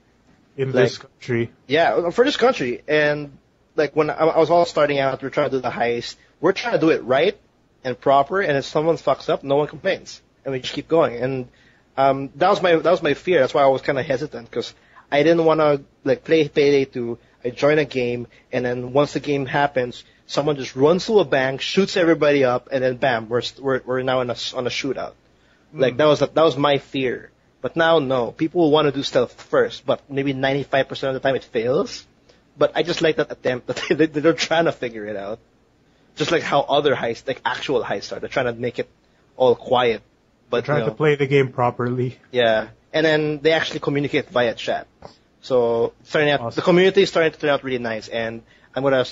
In this country. Yeah, for this country. And like when I was all starting out, we're trying to do the heist. We're trying to do it right and proper, and if someone fucks up, no one complains. And we just keep going. And that was my fear. That's why I was kind of hesitant, because I didn't want to like play Payday 2. I join a game, and then once the game happens, someone just runs through a bank, shoots everybody up, and then bam, we're now on a shootout. Like that was my fear. But now, no. People will want to do stealth first, but maybe 95% of the time it fails. But I just like that attempt that they're trying to figure it out. Just like how other heists, like actual heists are. They're trying to make it all quiet. But they're trying to play the game properly. Yeah. And then they actually communicate via chat. So the community is starting to turn out really nice. And I'm gonna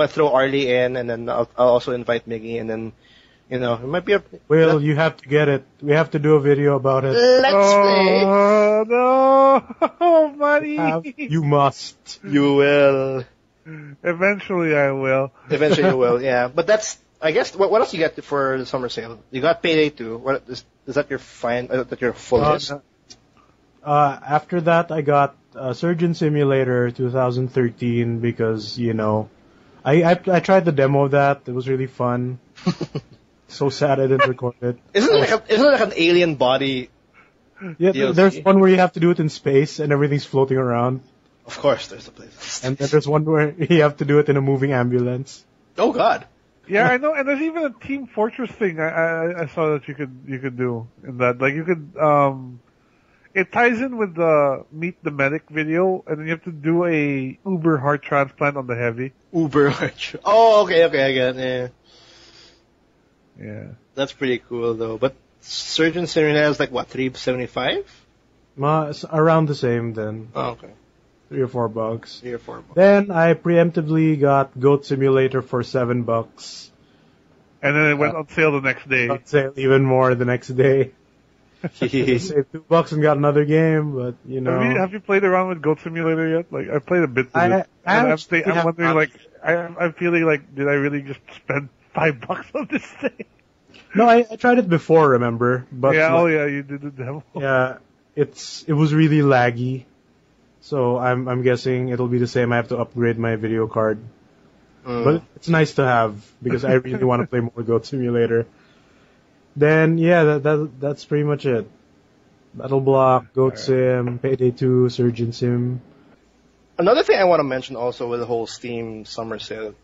throw Arlie in, and then I'll also invite Miggy, and then it might be Will, you have to get it. We have to do a video about it. Let's play. No, buddy. You must. You will. Eventually I will. Eventually you will, yeah. But that's I guess what else you get for the summer sale? You got Payday 2. What is that your that your full list? After that, I got Surgeon Simulator 2013 because I tried the demo of that. It was really fun. So sad I didn't record it. Isn't it like an alien body? Yeah, DLC? There's one where you have to do it in space and everything's floating around. Of course, there's a place. And then there's one where you have to do it in a moving ambulance. Oh God. Yeah, I know, and there's even a Team Fortress thing I saw that you could do in that. Like you could it ties in with the Meet the Medic video, and then you have to do a Uber heart transplant on the heavy. Uber heart. Oh, okay, I get it. Yeah. Yeah. That's pretty cool though. But Surgeon Simulator is like what, $375? It's around the same then. Oh, okay. $3 or $4. $3 or $4. Then I preemptively got Goat Simulator for $7. And then it went on sale the next day. On sale even more the next day. Saved $2 and got another game, but Have you played around with Goat Simulator yet? Like I played a bit with it. I'm wondering, like, I'm feeling like, did I really just spend $5 on this thing? No, I tried it before, remember? But yeah, oh yeah, you did the demo. Yeah, it was really laggy. So I'm guessing it'll be the same. I have to upgrade my video card. But it's nice to have because I really want to play more Goat Simulator. Then yeah, that's pretty much it. Battle Block, Goat Sim, Payday 2, Surgeon Sim. Another thing I want to mention also with the whole Steam summer sale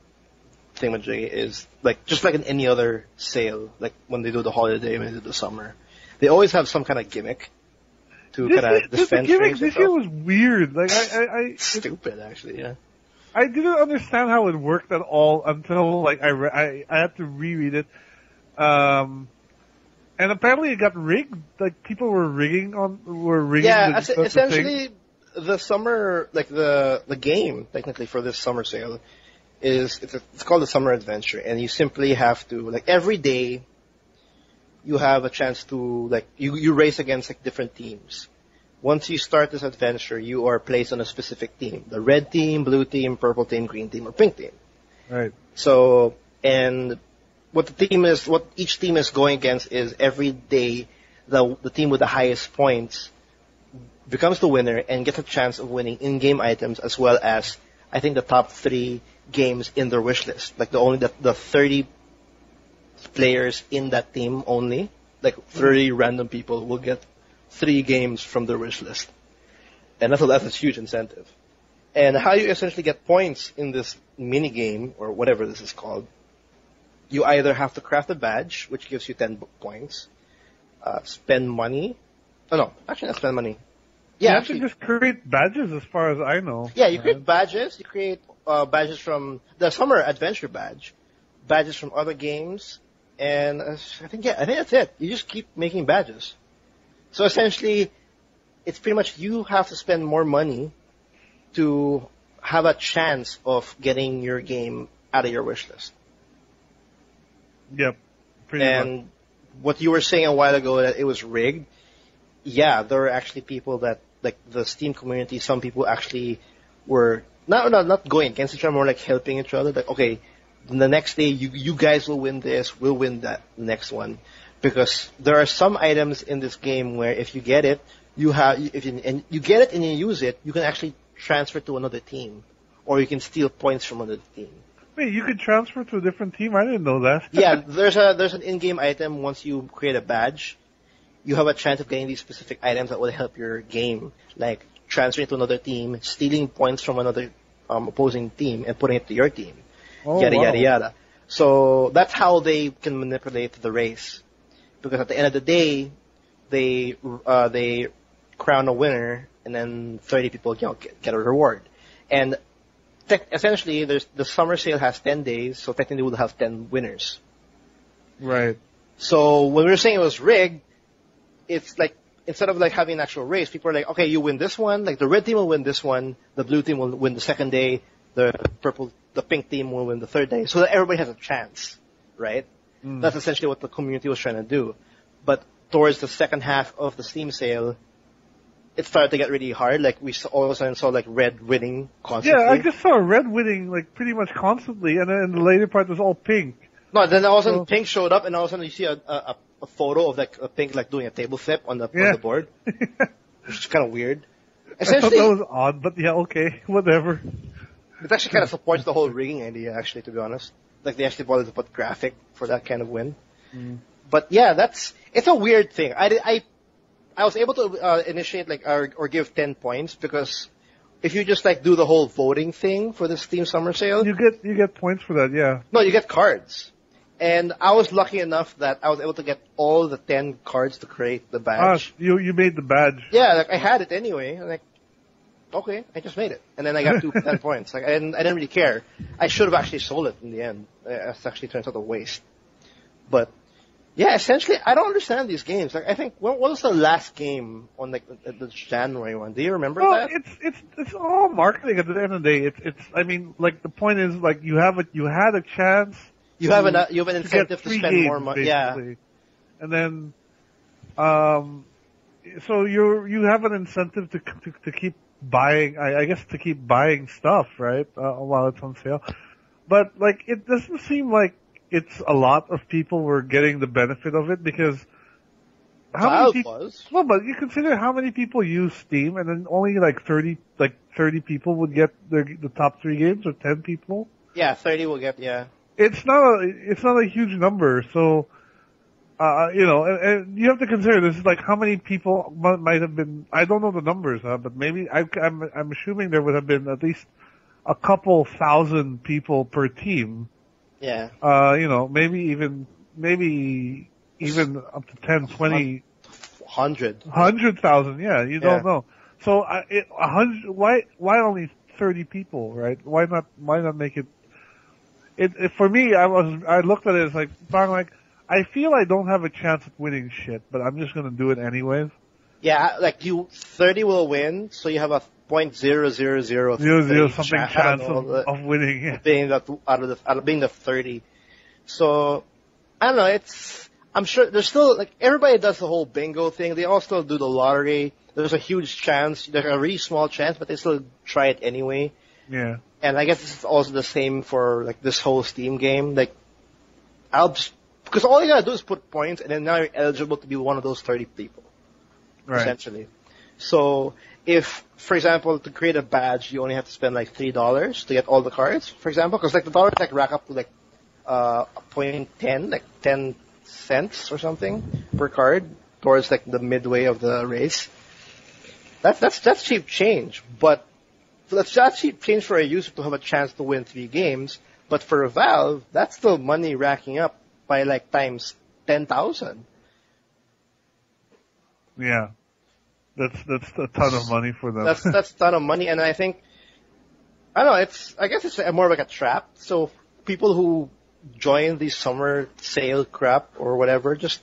thingamajig is like just like in any other sale, like when they do the holiday, when they do the summer, they always have some kind of gimmick to kind of defend the gimmick things. This year was weird. Like I stupid actually. Yeah. I didn't understand how it worked at all until like I had to reread it. And apparently it got rigged. Like people were rigging. Yeah, essentially the summer, like the game technically for this summer sale is it's called the Summer Adventure, and you simply have to like every day you have a chance to like you race against like different teams. Once you start this adventure, you are placed on a specific team: the red team, blue team, purple team, green team, or pink team. Right. So and what each team is going against is every day the team with the highest points becomes the winner and gets a chance of winning in-game items as well as I think the top 3 games in their wish list. Like the 30 players in that team only, like 30 random people will get 3 games from their wish list. And that's a huge incentive. And how you essentially get points in this mini game or whatever this is called, you either have to craft a badge, which gives you 10 points, spend money. Oh no, actually not spend money. Yeah, you have to just create badges as far as I know. Yeah, you create badges. You create badges from the Summer Adventure badge, badges from other games, and I think that's it. You just keep making badges. So essentially, it's pretty much you have to spend more money to have a chance of getting your game out of your wish list. Yep. Pretty much. What you were saying a while ago that it was rigged, yeah, there were actually people that, like the Steam community, some people actually were not going against each other, more like helping each other. Like, okay, the next day you guys will win this, we'll win that next one, because there are some items in this game where if you get it, you get it and you use it, you can actually transfer to another team, or you can steal points from another team. Wait, you could transfer to a different team? I didn't know that. Yeah, there's an in-game item. Once you create a badge, you have a chance of getting these specific items that will help your game, like transferring to another team, stealing points from another opposing team, and putting it to your team. Yada yada. So that's how they can manipulate the race, because at the end of the day, they crown a winner, and then 30 people get a reward. And essentially, the summer sale has 10 days, so technically we'll have 10 winners. Right. So when we were saying it was rigged, it's like, instead of like having an actual race, people are like, okay, you win this one, like the red team will win this one, the blue team will win the second day, the pink team will win the third day, so that everybody has a chance, right? That's essentially what the community was trying to do. But towards the second half of the Steam sale, it started to get really hard. Like we all of a sudden saw like red winning constantly. Yeah, I just saw red winning like pretty much constantly, and then the later part was all pink. No, then all of a sudden So, Pink showed up, and all of a sudden you see a photo of like a Pink like doing a table flip on the board, which is kind of weird. I thought Essentially, that was odd, but yeah, okay, whatever. it actually kind of supports the whole rigging idea. Actually, to be honest, like they actually wanted to put graphic for that kind of win. But yeah, it's a weird thing. I was able to initiate like or give 10 points because if you just like do the whole voting thing for the Steam Summer Sale, You get points for that, yeah. no, you get cards. And I was lucky enough that I was able to get all the 10 cards to create the badge. You made the badge. Yeah, like I had it anyway. I'm like, okay, I just made it, and then I got 10 points. Like I didn't really care. I should have actually sold it in the end. It actually turns out a waste. But yeah, essentially, I don't understand these games. Like I think what was the last game on like the January one? Do you remember Well, that? it's all marketing at the end of the day. It's I mean, like the point is like you had a chance. You have an to incentive get to free spend games, more money. Yeah, basically. And then, so you have an incentive to keep buying. I guess to keep buying stuff, right? While it's on sale. But like, it doesn't seem like it's a lot of people were getting the benefit of it because Valve people? was. Well, but you consider how many people use Steam, and then only like 30 people would get the top 3 games, or 10 people. Yeah, 30 will get. Yeah. It's not a huge number, so and you have to consider this is like how many people might have been. I don't know the numbers, but maybe I'm assuming there would have been at least a couple thousand people per team. Yeah. Maybe even up to 10, 20, 100,000. Yeah, you don't know. So 100. Why only 30 people, right? Why not make it? It for me, I looked at it as like, I feel I don't have a chance at winning shit, but I'm just gonna do it anyways. Yeah, like 30 will win, so you have a 0.0003 something chance of winning. Yeah. Being out of being the 30. So I don't know. I'm sure there's still like everybody does the whole bingo thing. They all still do the lottery. There's a huge chance. There's a really small chance, but they still try it anyway. Yeah. And I guess it's also the same for like this whole Steam game. Like, because all you gotta do is put points, and then now you're eligible to be one of those 30 people, Right. essentially. So if, for example, to create a badge, you only have to spend like $3 to get all the cards, for example, because like the dollars like rack up to like .10, like 10 cents or something per card towards like the midway of the race. That's cheap change, but that's not cheap change for a user to have a chance to win 3 games. But for a Valve, that's still money racking up by like times 10,000. Yeah. That's a ton of money for them. That's a ton of money, and I think I don't know. I guess it's more like a trap. So people who join the summer sale crap or whatever, just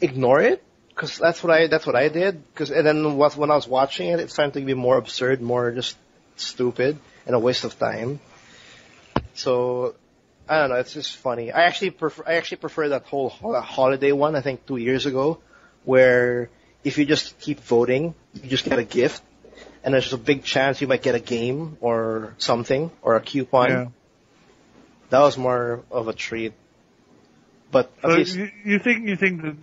ignore it. Because that's what I did. And then when I was watching it, it's starting to be more absurd, more just stupid, and a waste of time. So I don't know. It's just funny. I actually prefer that whole holiday one. I think 2 years ago, where if you just keep voting, you just get a gift, and there's a big chance you might get a game or something or a coupon. Yeah. That was more of a treat. But at So least, you think that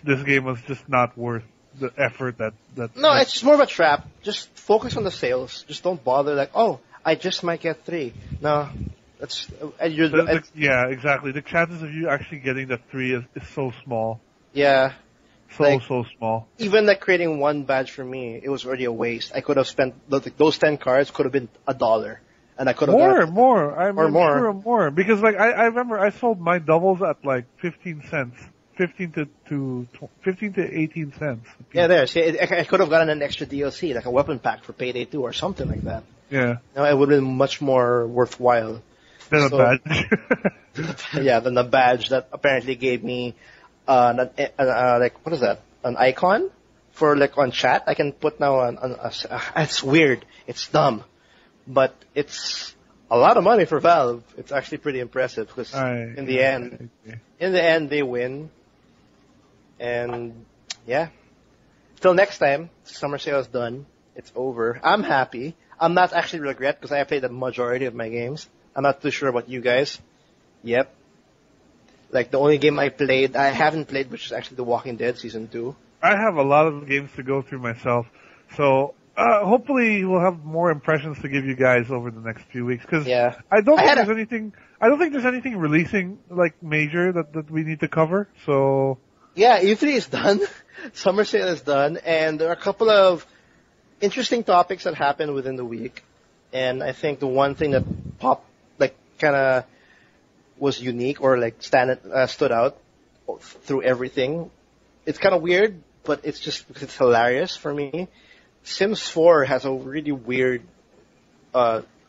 this game was just not worth the effort that no, it's just more of a trap. Just focus on the sales. Just don't bother like, oh, I just might get 3. No, yeah, exactly. The chances of you actually getting the 3 is so small. yeah. So small. Even like creating one badge for me, it was already a waste. I could have spent those 10 cards could have been $1, and I could have more. I'm more. sure more because like I remember I sold my doubles at like 15 cents, 15 to 18 cents. Yeah, there. See, I could have gotten an extra DLC, like a weapon pack for Payday 2 or something like that. Yeah. No, it would have been much more worthwhile. Then a badge. Yeah, than the badge that apparently gave me like what is that? An icon for like on chat. I can put now it's weird. It's dumb, but it's a lot of money for Valve. It's actually pretty impressive because in the end they win. And yeah, till next time, summer sale is done. It's over. I'm happy. I'm not actually regret because I played the majority of my games. I'm not too sure about you guys. Yep. Like the only game I haven't played, which is actually The Walking Dead Season 2. I have a lot of games to go through myself, so hopefully we'll have more impressions to give you guys over the next few weeks. Because I don't think there's anything releasing like major that we need to cover. So yeah, E3 is done, Summer Sale is done, and there are a couple of interesting topics that happened within the week. And I think the one thing that kind of was unique or like stood out through everything. It's kind of weird, but it's hilarious for me. Sims 4 has a really weird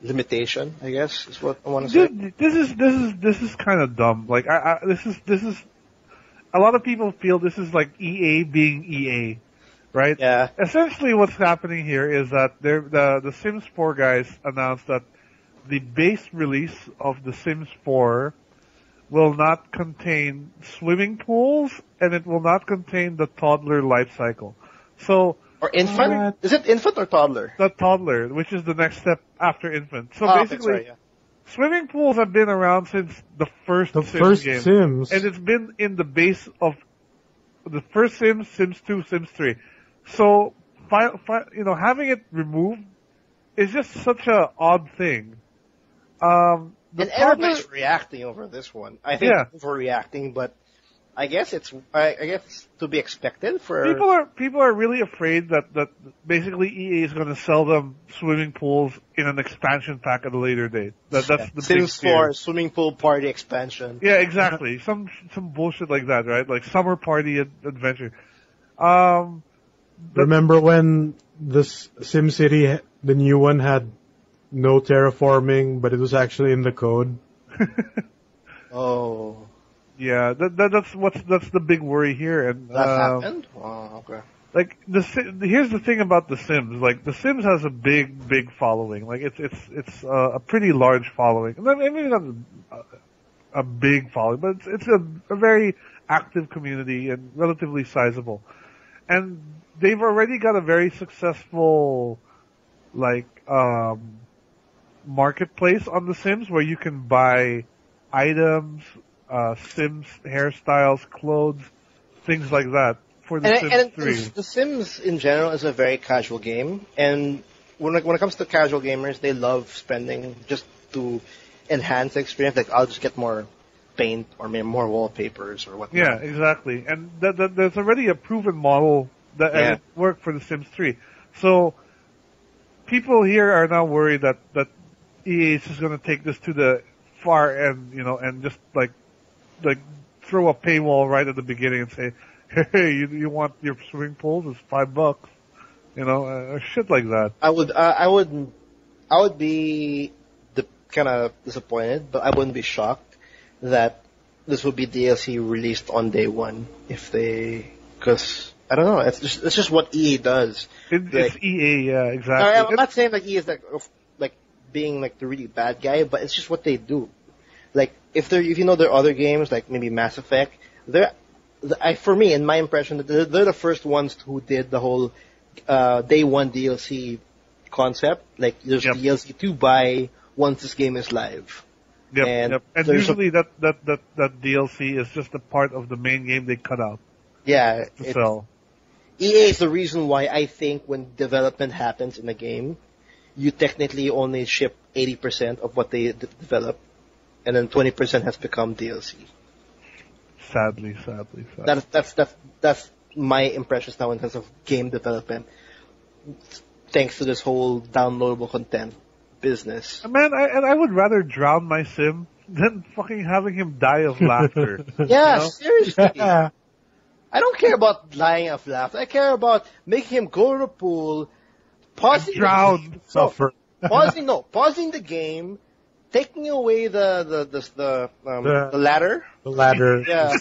limitation, I guess is what I want to say. This is kind of dumb. Like this is a lot of people feel this is like EA being EA, right? Yeah. Essentially, what's happening here is that the Sims 4 guys announced that the base release of The Sims 4 will not contain swimming pools, and it will not contain the toddler life cycle. So, or infant? Is it infant or toddler? The toddler, which is the next step after infant. So basically, right, yeah. Swimming pools have been around since the first Sims game. Sims. And it's been in the base of the first Sims, Sims 2, Sims 3. So, having it removed is just such a odd thing. Everybody's reacting over this one. I think overreacting, but I guess it's to be expected for people are really afraid that basically EA is going to sell them swimming pools in an expansion pack at a later date. That's the Sims 4 swimming pool party expansion. Yeah, exactly. Some bullshit like that, right? Like summer party adventure. Remember when this SimCity, the new one, had no terraforming, but it was actually in the code? Oh. Yeah, that's the big worry here, and that happened. Oh, okay. Like here's the thing about The Sims. Like The Sims has a big following. Like it's a pretty large following. Maybe not a big following, but it's a very active community and relatively sizable. And they've already got a very successful marketplace on The Sims where you can buy items, Sims hairstyles, clothes, things like that for The Sims 3. The Sims in general is a very casual game, and when it comes to casual gamers, they love spending just to enhance the experience. Like, I'll just get more paint or maybe more wallpapers or whatnot. Yeah, exactly. And there's already a proven model that and it worked for The Sims 3. So people here are now worried that EA is just going to take this to the far end, and just like throw a paywall right at the beginning and say, hey, you want your swimming pools? It's $5, or shit like that. I would be kind of disappointed, but I wouldn't be shocked that this would be DLC released on day one because I don't know, it's just what EA does. It's EA, yeah, exactly. I'm not saying like EA is like being like the really bad guy, but it's just what they do. Like if you know their other games, like maybe Mass Effect, for me, in my impression, they're the first ones who did the whole day one DLC concept. Like there's DLC to buy once this game is live. And usually that DLC is just a part of the main game they cut out. Yeah, to sell. EA is the reason why I think when development happens in a game, you technically only ship 80% of what they develop, and then 20% has become DLC. Sadly. That's my impressions now in terms of game development, thanks to this whole downloadable content business. Man, I would rather drown my sim than fucking having him die of laughter. Yeah, seriously. I don't care about dying of laughter. I care about making him go to the pool, pausing suffer. Pausing the game, taking away the ladder. The ladder. Yeah.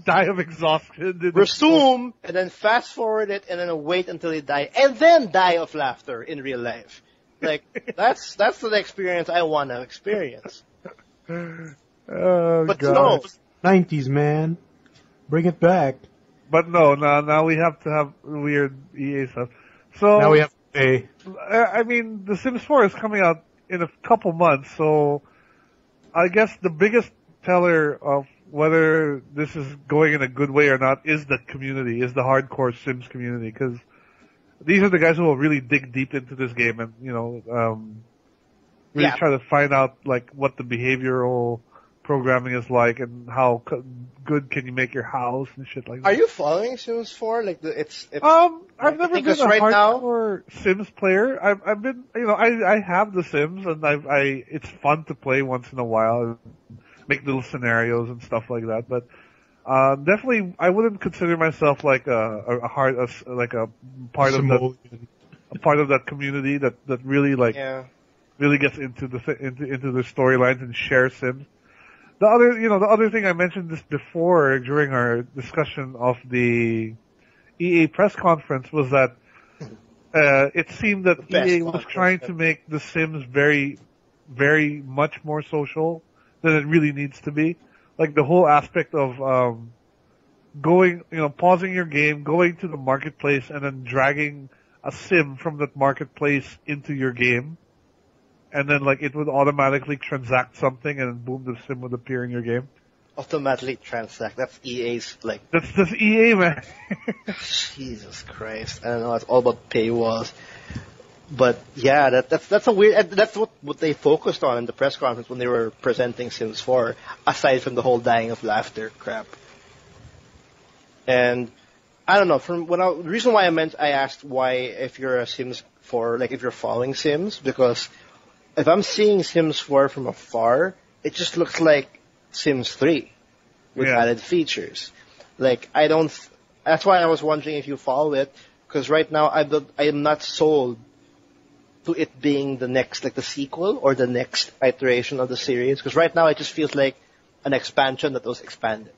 Die of exhaustion. Resume, and then fast forward it, and then wait until he dies, and then die of laughter in real life. Like, that's the experience I want to experience. Oh, but God. no. 90s, man. Bring it back. But no, now we have to have weird EA stuff. So now we have to pay. I mean, The Sims 4 is coming out in a couple months, so I guess the biggest teller of whether this is going in a good way or not is the community, is the hardcore Sims community, because these are the guys who will really dig deep into this game and, really try to find out, like, what the behavioral programming is like and how good can you make your house and shit like that. Are you following Sims 4? Like, I've never been a right hardcore Sims player. I've been, I have the Sims and it's fun to play once in a while, make little scenarios and stuff like that, but definitely, I wouldn't consider myself like a part of that community that really really gets into the storylines and shares Sims. The other thing I mentioned this before during our discussion of the EA press conference was that it seemed that EA was trying to make the Sims very, very much more social than it really needs to be. Like the whole aspect of pausing your game, going to the marketplace, and then dragging a sim from that marketplace into your game, and then like it would automatically transact something, and then boom, the sim would appear in your game. Automatically transact. That's EA's like. That's EA, man. Jesus Christ! I don't know. It's all about paywalls. But yeah, that's a weird. That's what they focused on in the press conference when they were presenting Sims 4, aside from the whole dying of laughter crap. And I don't know. The reason why I asked why if you're a Sims 4, like if you're following Sims, because if I'm seeing Sims 4 from afar, it just looks like Sims 3 with added features. Like That's why I was wondering if you follow it, because right now I am not sold to it being the next, like the sequel or the next iteration of the series. Because right now it just feels like an expansion that was expanded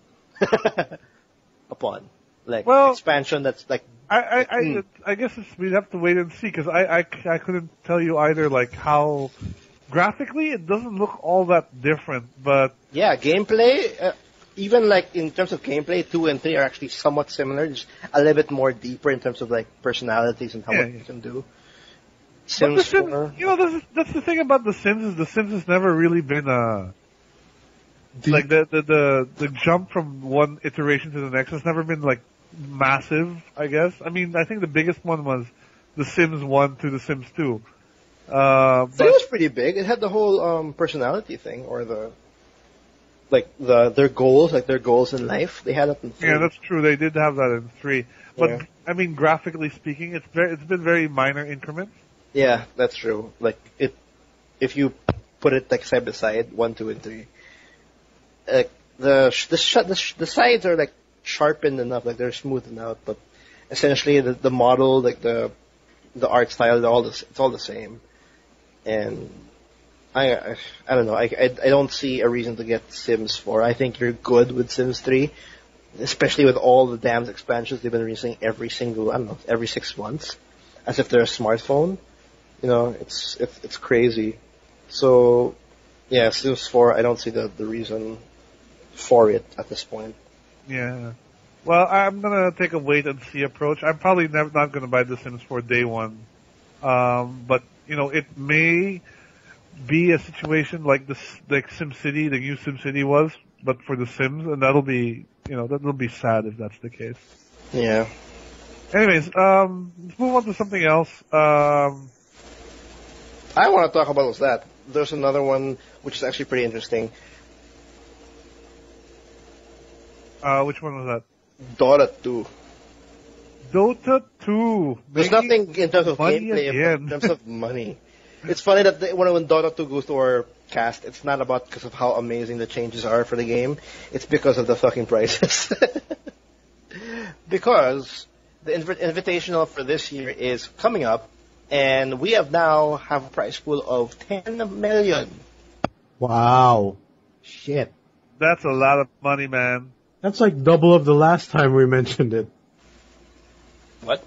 upon. Like, expansion that's like... I guess we'd have to wait and see, because I couldn't tell you either, like, how... Graphically, it doesn't look all that different, but... Yeah, gameplay, even like in terms of gameplay, 2 and 3 are actually somewhat similar, just a little bit more deeper in terms of like personalities and what you can do. Sims 4. That's the thing about The Sims, is The Sims has never really been like the jump from one iteration to the next has never been like massive, I guess. I mean, I think the biggest one was The Sims 1 to The Sims 2. But it was pretty big. It had the whole personality thing, or their goals, like their goals in life. They had it in 3. Yeah, that's true. They did have that in 3. But I mean, graphically speaking, it's been very minor increments. Yeah, that's true. Like if you put it like side by side, 1, 2, and 3, like the sides are like sharpened enough, like they're smoothened out, but essentially the model, like the art style, it's all the same. And I don't know. I don't see a reason to get Sims 4. I think you're good with Sims 3, especially with all the damn expansions they've been releasing every 6 months, as if they're a smartphone. It's crazy. So, yeah, Sims 4, I don't see the reason for it at this point. Yeah. Well, I'm gonna take a wait and see approach. I'm probably not gonna buy The Sims 4 day one. But, it may be a situation like SimCity, the new SimCity was, but for The Sims, and that'll be sad if that's the case. Yeah. Anyways, let's move on to something else. I want to talk about that. There's another one which is actually pretty interesting. Which one was that? Dota 2. Dota 2. There's nothing in terms of gameplay, again. in terms of money. It's funny that when Dota 2 goes to our cast, it's not about because of how amazing the changes are for the game. It's because of the fucking prices. Because the Invitational for this year is coming up, and we have a prize pool of 10 million. Wow. Shit. That's a lot of money, man. That's like double of the last time we mentioned it. What?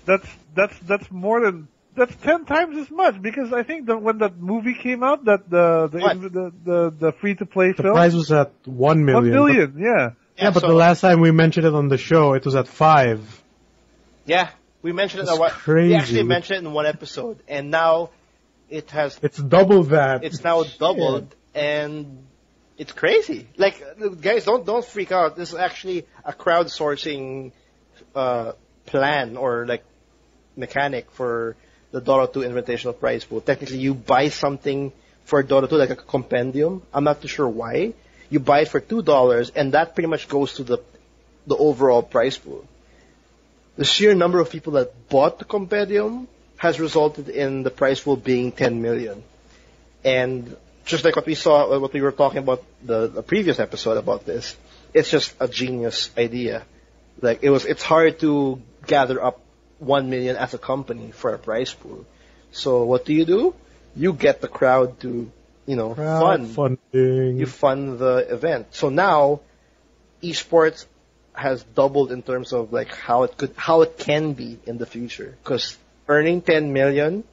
That's more than... That's 10 times as much, because I think that when that movie came out, that the free-to-play film... The prize was at 1 million. 1 million, yeah. Yeah, but the last time we mentioned it on the show, it was at 5. Yeah, we mentioned That's it. Crazy. We actually mentioned it in one episode, and now it has... It's double that. It's now doubled, and It's crazy. Like, guys, don't freak out. This is actually a crowdsourcing plan or like mechanic for the Dota 2 Invitational prize pool. Technically, you buy something for Dota 2, like a compendium. I'm not too sure why. You buy it for $2, and that pretty much goes to the overall prize pool. The sheer number of people that bought the compendium has resulted in the prize pool being 10 million. And just like what we were talking about the previous episode about this, it's just a genius idea. Like it's hard to gather up 1 million as a company for a prize pool. So what do? You get the crowd to, funding. You fund the event. So now, esports has doubled in terms of like how it can be in the future. Because earning 10 million,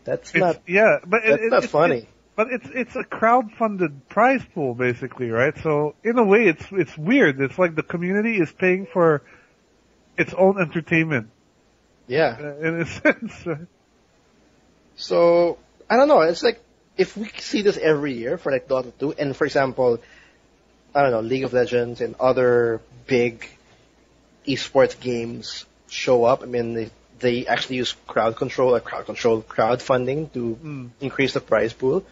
that's not funny. But it's a crowd-funded prize pool, basically, right? So in a way, it's weird. It's like the community is paying for its own entertainment. Yeah. In a sense. Right? So I don't know. It's like if we see this every year for like Dota 2, and for example, I don't know, League of Legends and other big esports games show up. I mean, they actually use crowdfunding to increase the prize pool.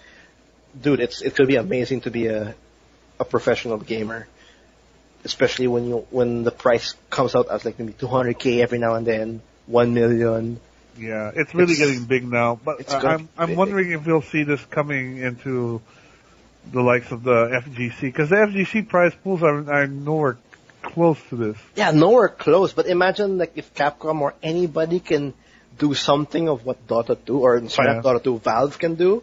Dude, it could be amazing to be a professional gamer, especially when the price comes out as like maybe 200K every now and then, 1 million. Yeah, it's really getting big now. But I'm wondering if we'll see this coming into the likes of the FGC, because the FGC prize pools are nowhere close to this. Yeah, nowhere close. But imagine like if Capcom or anybody can do something of what Dota 2 not Dota 2, Valve can do.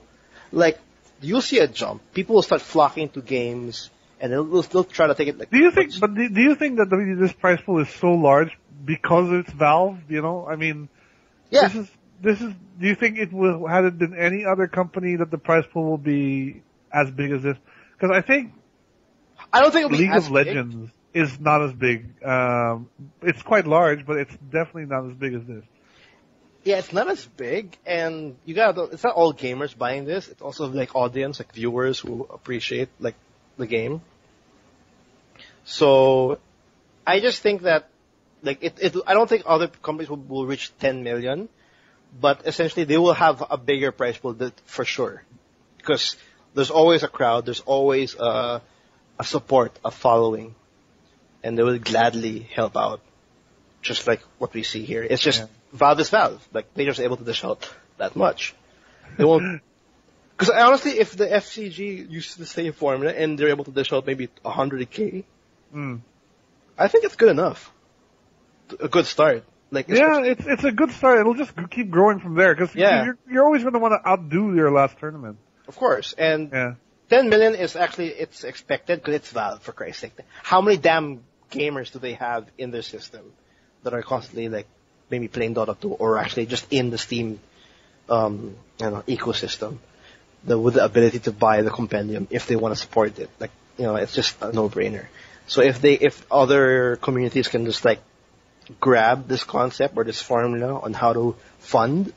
Like you'll see a jump. People will start flocking to games, and they'll try to take it. Like, do you think that this prize pool is so large because it's Valve? You know, I mean, yeah. This is. Do you think it will? Had it been any other company, that the prize pool will be as big as this? Because I don't think it'll be League as of Legends is not as big. It's quite large, but it's definitely not as big as this. Yeah, it's not as big, and it's not all gamers buying this. It's also like audience, like viewers who appreciate like the game. So, I just think that like I don't think other companies will reach 10 million, but essentially they will have a bigger prize pool for sure, because there's always a crowd, there's always a support, a following, and they will gladly help out, just like what we see here. It's just Valve is Valve. Like, they're just able to dish out that much. They won't... Because honestly, if the FCG uses the same formula and they're able to dish out maybe 100K, I think it's good enough. A good start. Like, it's a good start. It'll just keep growing from there, because you're always going to want to outdo your last tournament. Of course. And 10 million is actually, it's expected, because it's Valve, for Christ's sake. How many damn gamers do they have in their system that are constantly, like, maybe playing Dota 2, or actually just in the Steam ecosystem, with the ability to buy the compendium if they want to support it? Like, it's just a no-brainer. So if other communities can just like grab this concept or this formula on how to fund,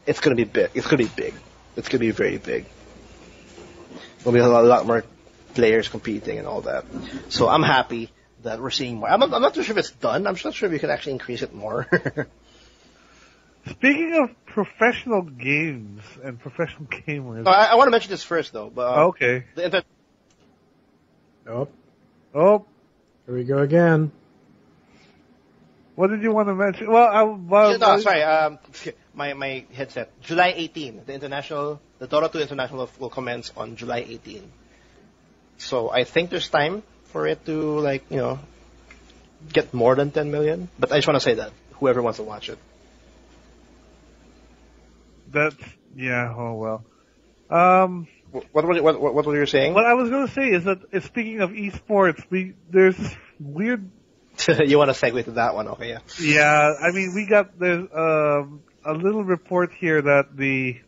it's gonna be big. It's gonna be big. It's gonna be very big. There'll be a lot more players competing and all that. So I'm happy that we're seeing more. I'm not too sure if it's done. I'm just not sure if we can actually increase it more. Speaking of professional games and professional gamers, I want to mention this first though. But, okay. Oh, here we go again. What did you want to mention? Sorry. My headset. July 18. The Dota 2 International will commence on July 18. So I think there's time for it to get more than 10 million. But I just want to say that whoever wants to watch it. What were you saying? What I was going to say is that, speaking of esports, there's this weird. You want to segue to that one? Okay, yeah. Yeah, I mean, there's a little report here that the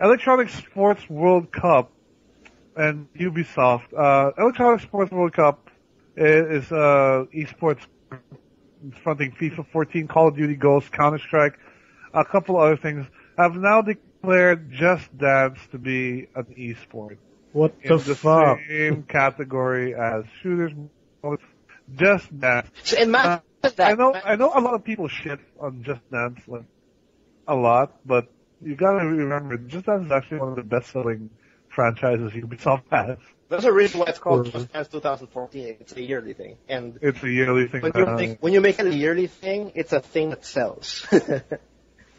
Electronic Sports World Cup and Ubisoft, Electronic Sports World Cup is esports fronting FIFA 14, Call of Duty Ghosts, Counter-Strike, a couple other things, have now declared Just Dance to be an esport. What in the the fuck? same category as shooters. Just Dance. So imagine that. I know a lot of people shit on Just Dance, like, a lot, but you gotta remember, Just Dance is actually one of the best-selling franchises Ubisoft has. There's a reason why it's called Just Dance 2014. It's a yearly thing, and It's a yearly thing. when you make it a yearly thing, it's a thing that sells.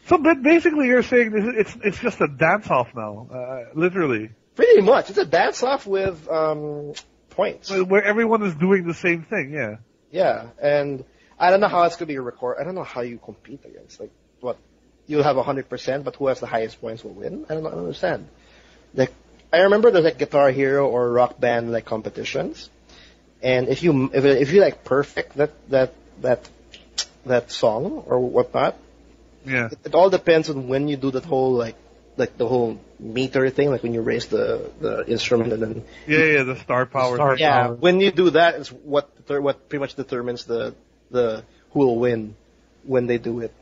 So, but basically, you're saying it's just a dance-off now, literally, Pretty much, it's a dance-off with points. where everyone is doing the same thing. Yeah. Yeah, and I don't know how it's gonna be I don't know how you compete against. Like, what? You'll have 100%, but who has the highest points will win? I don't understand. Like, I remember there's like Guitar Hero or Rock Band like competitions, and if you like perfect that song or whatnot, Yeah. it all depends on when you do that whole like the whole meter thing, like when you raise the instrument and then Yeah, the star power. yeah, when you do that is what pretty much determines the who will win when they do it.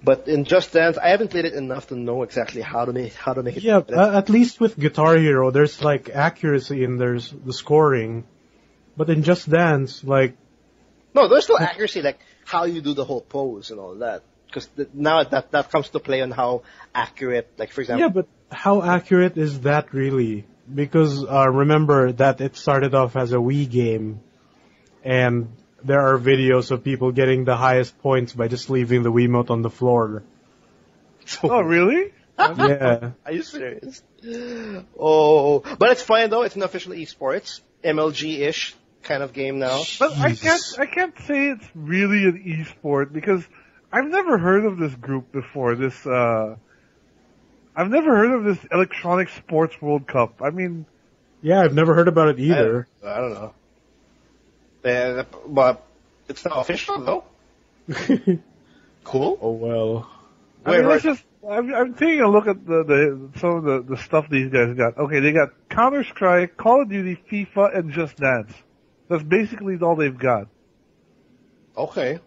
But in Just Dance, I haven't played it enough to know exactly how to make it. Yeah, at least with Guitar Hero, there's like accuracy and there's the scoring. But in Just Dance, like... No, there's still accuracy, like how you do the whole pose and all that. Because now that comes to play on how accurate, like for example... Yeah, but how accurate is that really? Because remember that it started off as a Wii game, and there are videos of people getting the highest points by just leaving the Wiimote on the floor. Oh, really? Yeah. Are you serious? Oh, but it's fine though. It's an official esports, MLG-ish kind of game now. But I can't say it's really an esport because I've never heard of this group before. I've never heard of this Electronic Sports World Cup. I mean, Yeah, I've never heard about it either. I don't know. But it's not official though. Cool. Oh well. I'm taking a look at some of the stuff these guys got. Okay, they got Counter-Strike, Call of Duty, FIFA, and Just Dance. That's basically all they've got. Okay.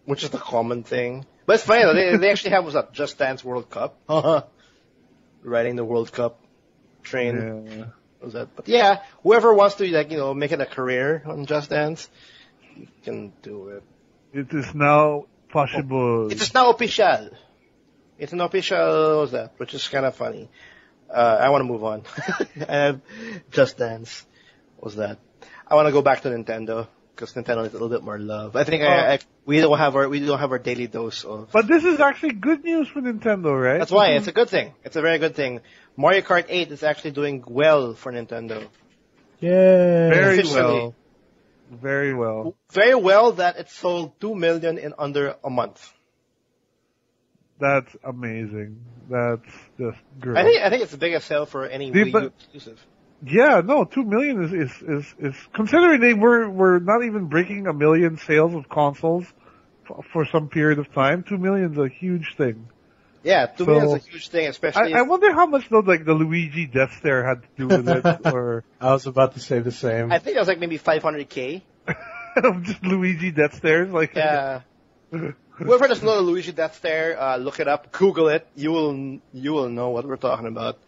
Which is the common thing. But it's funny, they actually have what's up, Just Dance World Cup. Riding the World Cup train. Yeah. Was that? But yeah, whoever wants to make it a career on Just Dance, you can do it. It is now possible. It is now official. It's an official, what's that? Which is kind of funny. I want to move on. I have Just Dance. What's that? I want to go back to Nintendo because Nintendo needs a little bit more love. I think we don't have our daily dose of. But this is actually good news for Nintendo, right? That's why it's a good thing. It's a very good thing. Mario Kart 8 is actually doing well for Nintendo. Yeah. Very Officially. well. Very well. Very well that it sold 2 million in under a month. That's amazing. That's just great. I think it's the biggest sale for any Wii U exclusive. Yeah, no, 2 million is considering they were not even breaking 1 million sales of consoles for some period of time. 2 million is a huge thing. Yeah, 2 million is a huge thing, especially. I wonder how much though, like the Luigi death stare had to do with it, or I was about to say the same. I think it was like maybe 500K. just Luigi death stares, like. Yeah. Whoever doesn't know the Luigi death stare, look it up, Google it. You will know what we're talking about.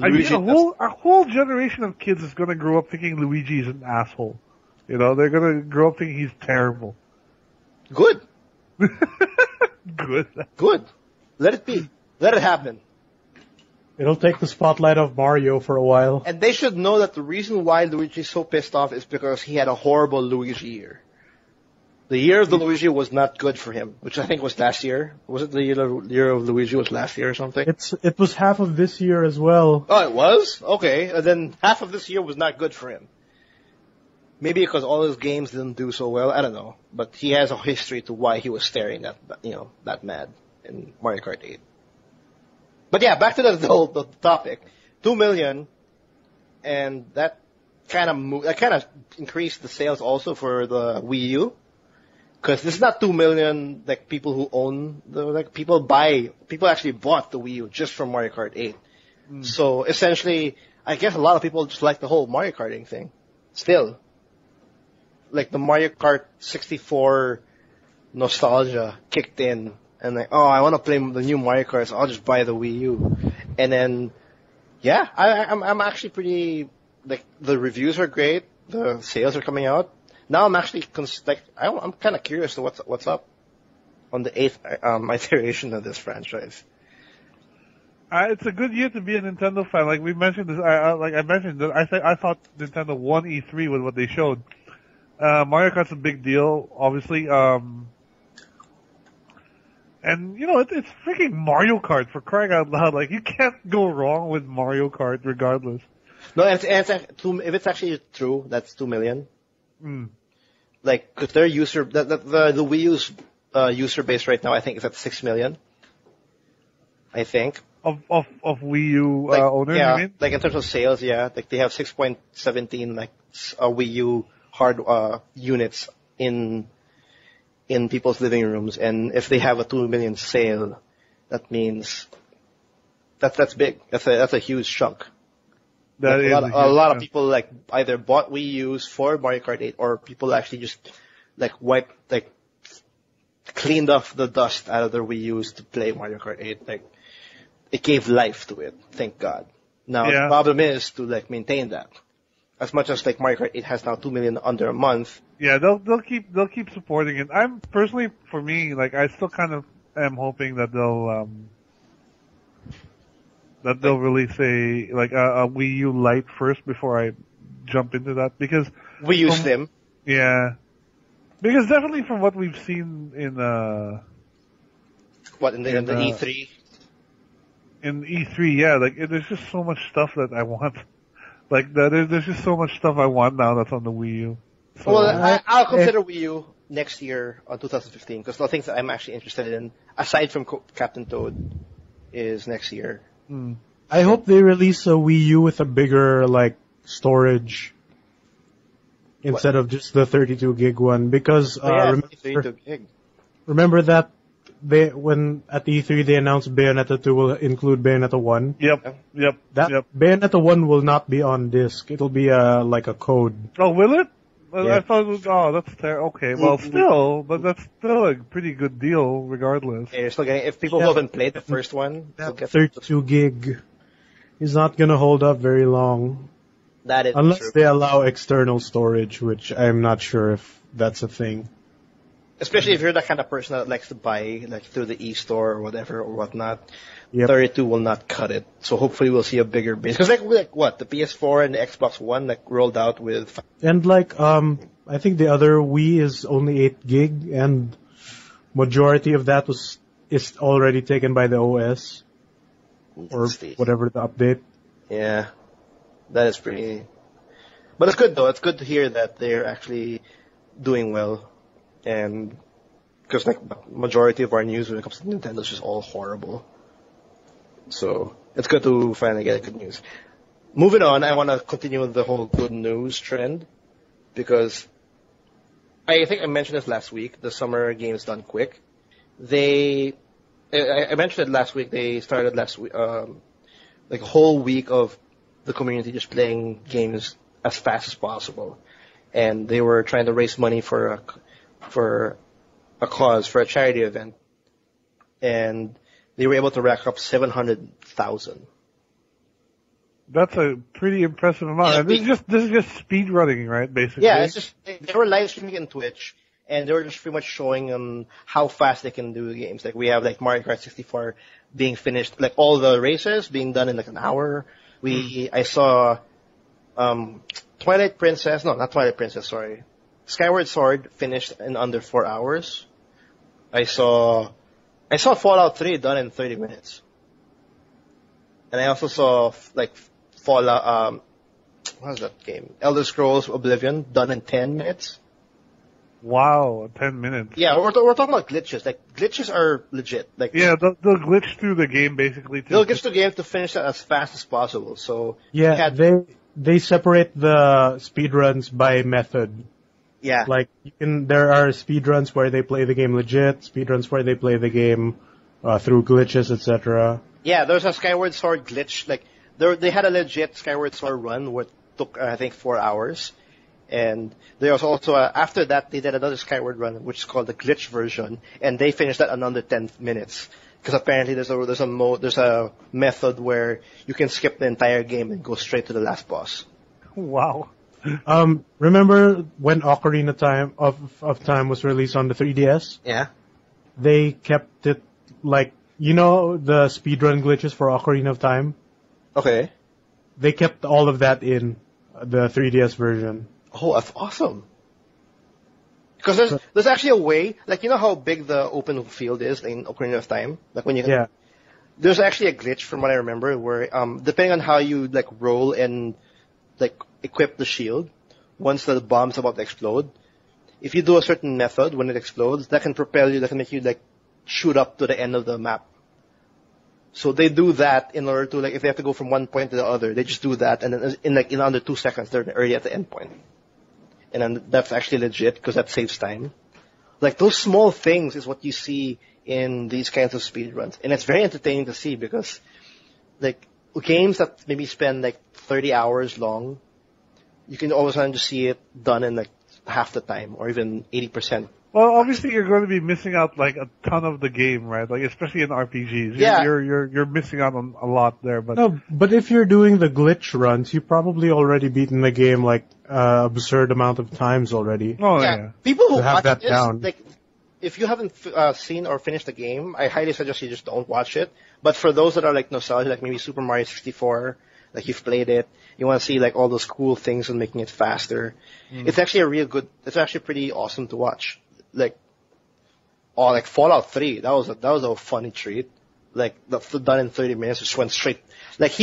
I mean, a whole generation of kids is gonna grow up thinking Luigi is an asshole. You know, they're gonna grow up thinking he's terrible. Good. Good. Let it be. Let it happen. It'll take the spotlight off Mario for a while. And they should know that the reason why Luigi's so pissed off is because he had a horrible Luigi year. The year of the Luigi was not good for him, which I think was last year. Was it the year of Luigi was last year or something? It was half of this year as well. Oh, it was? Okay. And then half of this year was not good for him. Maybe because all his games didn't do so well. I don't know. But he has a history to why he was staring that mad in Mario Kart 8. But yeah, back to the topic. 2 million, and that kind of increased the sales also for the Wii U. Because this is not 2 million like people who own people actually bought the Wii U just from Mario Kart 8. So essentially, I guess a lot of people just like the whole Mario Karting thing. Still, like the Mario Kart 64 nostalgia kicked in, and like, oh, I want to play the new Mario Kart, so I'll just buy the Wii U. And then Yeah, I'm actually pretty, like, the reviews are great, the sales are coming out. Now I'm actually, I'm kind of curious to what's up on the 8th iteration of this franchise. It's a good year to be a Nintendo fan. Like we mentioned this, I mentioned that I thought Nintendo won E3 with what they showed. Mario Kart's a big deal, obviously. And you know, it's freaking Mario Kart, for crying out loud. Like you can't go wrong with Mario Kart, regardless. No, if it's actually true, that's 2 million. Mm. Like, cause their the Wii U's user base right now, I think is at 6 million. I think. Of Wii U Like, owners, yeah, you mean? like in terms of sales, yeah. Like they have 6.17 like Wii U hard units in people's living rooms, and if they have a 2 million sale, that means that's big. That's a huge chunk. That Like is a lot of people like either bought Wii U's for Mario Kart 8, or people actually just like cleaned off the dust out of their Wii U's to play Mario Kart 8. Like it gave life to it. Thank God. Now the problem is to like maintain that. As much as like Mario Kart 8 has now 2 million under a month. Yeah, they'll keep supporting it. I'm personally, for me, like I still kind of am hoping that they'll release a Wii U Lite first before I jump into that, because Wii U Slim. Yeah, because definitely from what we've seen in the E3. In E3, yeah, like there's just so much stuff that I want. Like there's just so much stuff I want now that's on the Wii U. So, well, I'll consider Wii U next year on 2015, because the things that I'm actually interested in, aside from Captain Toad, is next year. I hope they release a Wii U with a bigger like storage instead of just the 32 gig one, because remember that when at the E3 they announced Bayonetta 2 will include Bayonetta 1. Yep. Bayonetta 1 will not be on disc. It'll be like a code. Oh, will it? Well, Yeah. I thought it was, that's terrible. Okay, well, but that's still a pretty good deal, regardless. Yeah, you're still getting, if people who haven't played the first one, That 32 gig is not gonna hold up very long. That is unless true. they allow external storage, which I'm not sure if that's a thing. Especially if you're the kind of person that likes to buy like through the e-store or whatever or whatnot. Yep. 32 will not cut it. So hopefully we'll see a bigger base. Because like what? The PS4 and the Xbox One like rolled out with... And like, I think the other Wii is only 8 gig, and majority of that is already taken by the OS. Or whatever the update. Yeah. That is pretty... But it's good though. It's good to hear that they're actually doing well. And because like majority of our news when it comes to Nintendo is just all horrible. So it's good to finally get good news. Moving on, I want to continue with the whole good news trend, because I think I mentioned this last week. The summer games done quick. I mentioned it last week. They started last week, like a whole week of the community just playing games as fast as possible, and they were trying to raise money for a cause, for a charity event, and they were able to rack up 700,000. That's a pretty impressive amount. Yeah, And this is just speed running, right? Basically. Yeah, it's just they were live streaming on Twitch, and they were just pretty much showing how fast they can do the games. Like we have like Mario Kart 64 being finished, like all the races being done in like an hour. I saw Twilight Princess, no, not Twilight Princess, sorry. Skyward Sword finished in under 4 hours. I saw Fallout 3 done in 30 minutes. And I also saw like Fallout what was that game? Elder Scrolls Oblivion done in 10 minutes. Wow, 10 minutes. Yeah, we're talking about glitches. Like glitches are legit. Like Yeah, they'll glitch through the game basically. they'll glitch the game to finish it as fast as possible. So yeah, they separate the speedruns by method. Yeah. Like there are speedruns where they play the game legit, speedruns where they play the game through glitches, etc. Yeah, there's a Skyward Sword glitch. Like they had a legit Skyward Sword run which took I think 4 hours, and there was also after that they did another Skyward run which is called the glitch version, and they finished that in under 10 minutes. Because apparently there's a method where you can skip the entire game and go straight to the last boss. Wow. Remember when Ocarina of Time was released on the 3DS? Yeah. They kept it like, the speedrun glitches for Ocarina of Time? Okay. They kept all of that in the 3DS version. Oh, that's awesome. Because there's actually a way, like, you know how big the open field is in Ocarina of Time? Like when you Yeah. There's actually a glitch from what I remember where, depending on how you, like, roll and, like, equip the shield, once the bomb's about to explode, if you do a certain method when it explodes, that can propel you, that can make you, like, shoot up to the end of the map. So they do that in order to, like, if they have to go from one point to the other, they just do that, and then in under 2 seconds, they're already at the end point. And then that's actually legit, because that saves time. Like, those small things is what you see in these kinds of speedruns. And it's very entertaining to see, because, like, games that maybe spend, like, 30 hours long, you can all of a sudden just see it done in, like, half the time, or even 80%. Well, obviously you're going to be missing out like a ton of the game, right? Like especially in RPGs. Yeah. You're missing out on a lot there, but No, but if you're doing the glitch runs, you probably already beaten the game like absurd amount of times already. oh yeah. People who To have watch that this, down. like, if you haven't seen or finished the game, I highly suggest you just don't watch it. But for those that are like nostalgic, like maybe Super Mario 64, like you've played it, you want to see like all those cool things and making it faster. It's actually it's actually pretty awesome to watch. Like, like Fallout 3, that was a funny treat. Like, done in 30 minutes, just went straight. Like,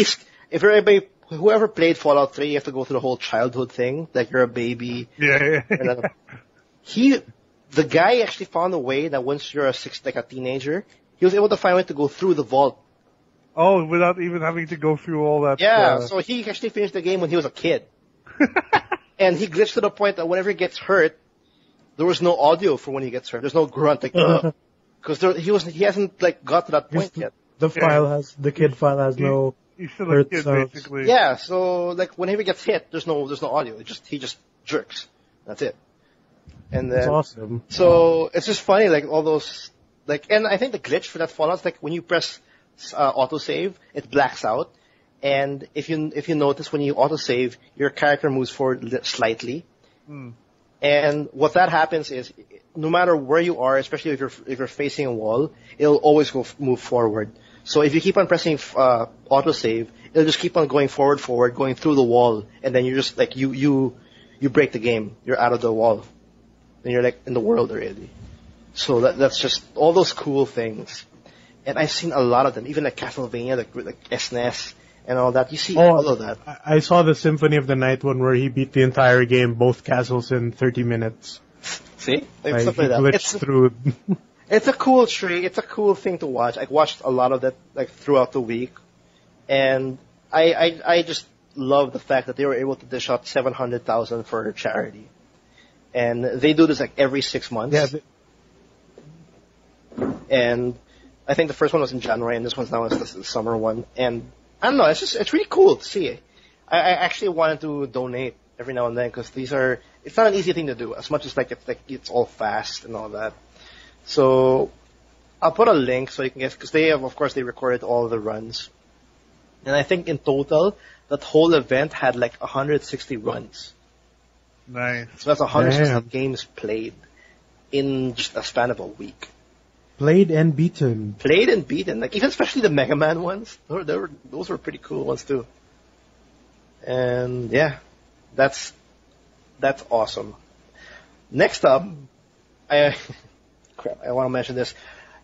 whoever played Fallout 3, you have to go through the whole childhood thing. Like, you're a baby. Yeah. And then the guy actually found a way that once you're a teenager, he was able to find a way to go through the vault. Oh, without even having to go through all that. Yeah, so he actually finished the game when he was a kid. And he glitched to the point that whenever he gets hurt, there was no audio for when he gets hurt. There's no grunt, like, because he hasn't, like, got to that point yet. The kid file has no He's still a hurt kid, sounds. basically. Yeah, so, like, whenever he gets hit, there's no audio. He just jerks. That's it. And then, It's awesome. so, it's just funny, like, all those, like, and I think the glitch for that Fallout is, like, when you press, autosave, it blacks out. And if you notice when you autosave, your character moves forward slightly. And what that happens is, no matter where you are, especially if you're facing a wall, it'll always move forward. So if you keep on pressing autosave, it'll just keep on going forward, going through the wall, and then you're just like you break the game. You're out of the wall, and you're like in the world already. So that's just all those cool things, and I've seen a lot of them, even like Castlevania, like SNES. And all that. You see all of that. I saw the Symphony of the Night one where he beat the entire game, both castles, in 30 minutes. See? Like, He stuff like that. glitched through. It's a cool treat. It's a cool thing to watch. I watched a lot of that, like, throughout the week. And I just love the fact that they were able to dish out $700,000 for charity. And they do this, like, every 6 months. Yeah. And I think the first one was in January, and this one's now the summer one. And I don't know, it's really cool to see. I actually wanted to donate every now and then, because it's not an easy thing to do, as much as it's all fast and all that. So, I'll put a link so you can get, because they recorded all the runs. And I think in total, that whole event had like 160 runs. Nice. So that's 160 Damn. games played in just a span of a week. Played and beaten. Like, even especially the Mega Man ones. Those were pretty cool ones too. And yeah, that's awesome. Next up, I want to mention this.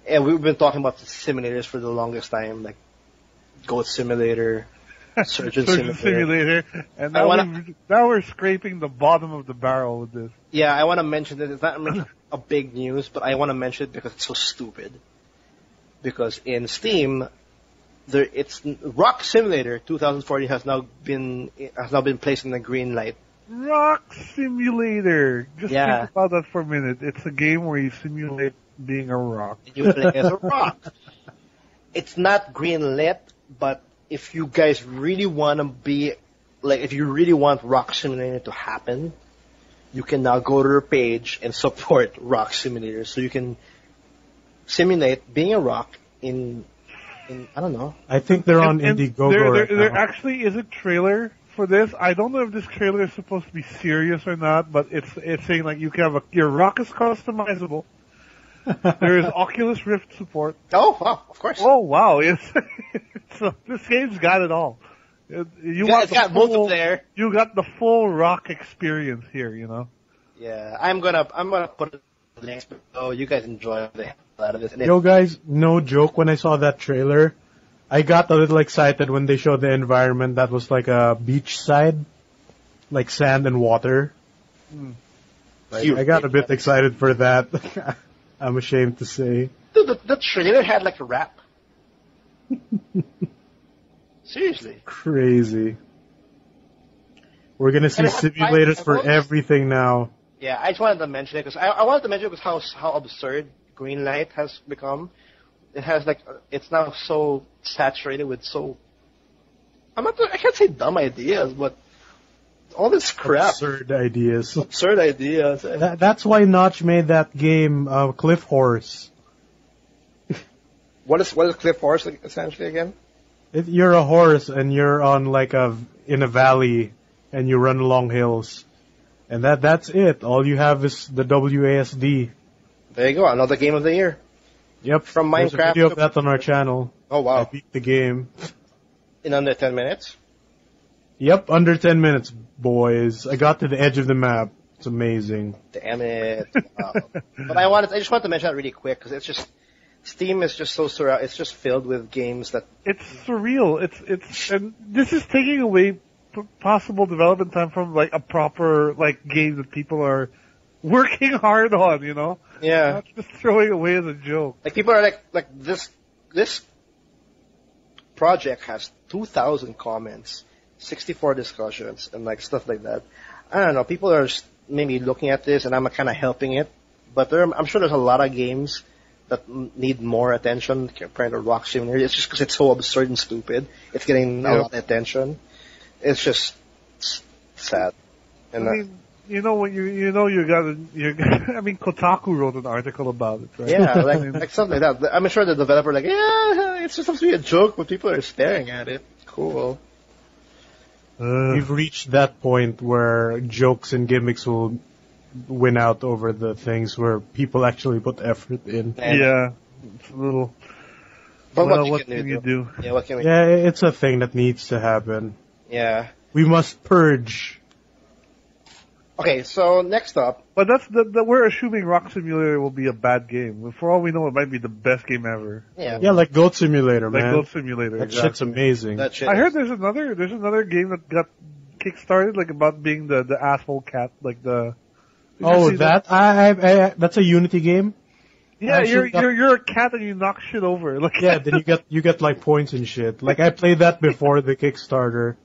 And we've been talking about the simulators for the longest time, like Goat Simulator, Surgeon Simulator. And now we're scraping the bottom of the barrel with this. Yeah, I want to mention that it's not really a big news, but I want to mention it because it's so stupid. Because in Steam, it's Rock Simulator 2014 has now been placed in the green light. Rock Simulator. Just Yeah. think about that for a minute. It's a game where you simulate being a rock. You play as a rock. It's not green lit, but if you guys really want to be, like, if you really want Rock Simulator to happen, you can now go to their page and support Rock Simulator. So you can simulate being a rock I don't know. I think they're on And Indiegogo right there now. actually is a trailer for this. I don't know if this trailer is supposed to be serious or not, but it's saying like you can have your rock is customizable. There is Oculus Rift support. Oh, wow, of course. Oh wow, this game's got it all. It's got multiplayer. You got the full rock experience here, you know. Yeah, I'm gonna put it in the links below. You guys enjoy the hell out of this. And Yo guys, no joke, when I saw that trailer, I got a little excited when they showed the environment that was like a beach side, like sand and water. I got a bit excited for that. I'm ashamed to say. Dude, the trailer had like a rap. Seriously. Crazy. We're gonna see simulators for everything now. Yeah, I just wanted to mention it because I wanted to mention it because how absurd Greenlight has become. It has like it's now so saturated with I can't say dumb ideas, but all this crap. Absurd ideas. Absurd ideas. That's why Notch made that game Cliff Horse. What is Cliff Horse essentially again? You're a horse and you're on like in a valley and you run along hills. And that's it. All you have is the WASD. There you go, another game of the year. Yep. From There's a Minecraft. video of that on our channel. Oh wow. I beat the game. In under 10 minutes? Yep, under 10 minutes, boys. I got to the edge of the map. It's amazing. Damn it. Wow. But I just wanted to mention that really quick because it's just Steam is just so surrounded. It's just filled with games that It's surreal. And this is taking away possible development time from like a proper like game that people are working hard on, you know? yeah. Not just throwing away as a joke. Like people are like this project has 2,000 comments, 64 discussions, and like stuff like that. I don't know. People are maybe looking at this, and I'm kind of helping it, but I'm sure there's a lot of games that need more attention compared to Rock Simulator. It's just because it's so absurd and stupid. It's getting a lot of attention. It's just sad. And I mean, you know when you I mean, Kotaku wrote an article about it, right? yeah, like something like that. I'm sure the developer yeah, it's just supposed to be a joke, but people are staring at it. Cool. We've reached that point where jokes and gimmicks will win out over the things where people actually put effort in. Yeah, it's a little. But Well, what can you do? Yeah, what can we? Yeah, it's a thing that needs to happen. Yeah. We must purge. Okay, so next up. But we're assuming Rock Simulator will be a bad game. For all we know, it might be the best game ever. Yeah, like Goat Simulator, Like man. Goat Simulator. That exactly. shit's amazing. That shit I heard is- there's another game that got kickstarted, like about being the asshole cat, like the. Did you Oh, see I that's a Unity game. Yeah, actually you're a cat and you knock shit over. Like Yeah, then you get like points and shit. Like I played that before the Kickstarter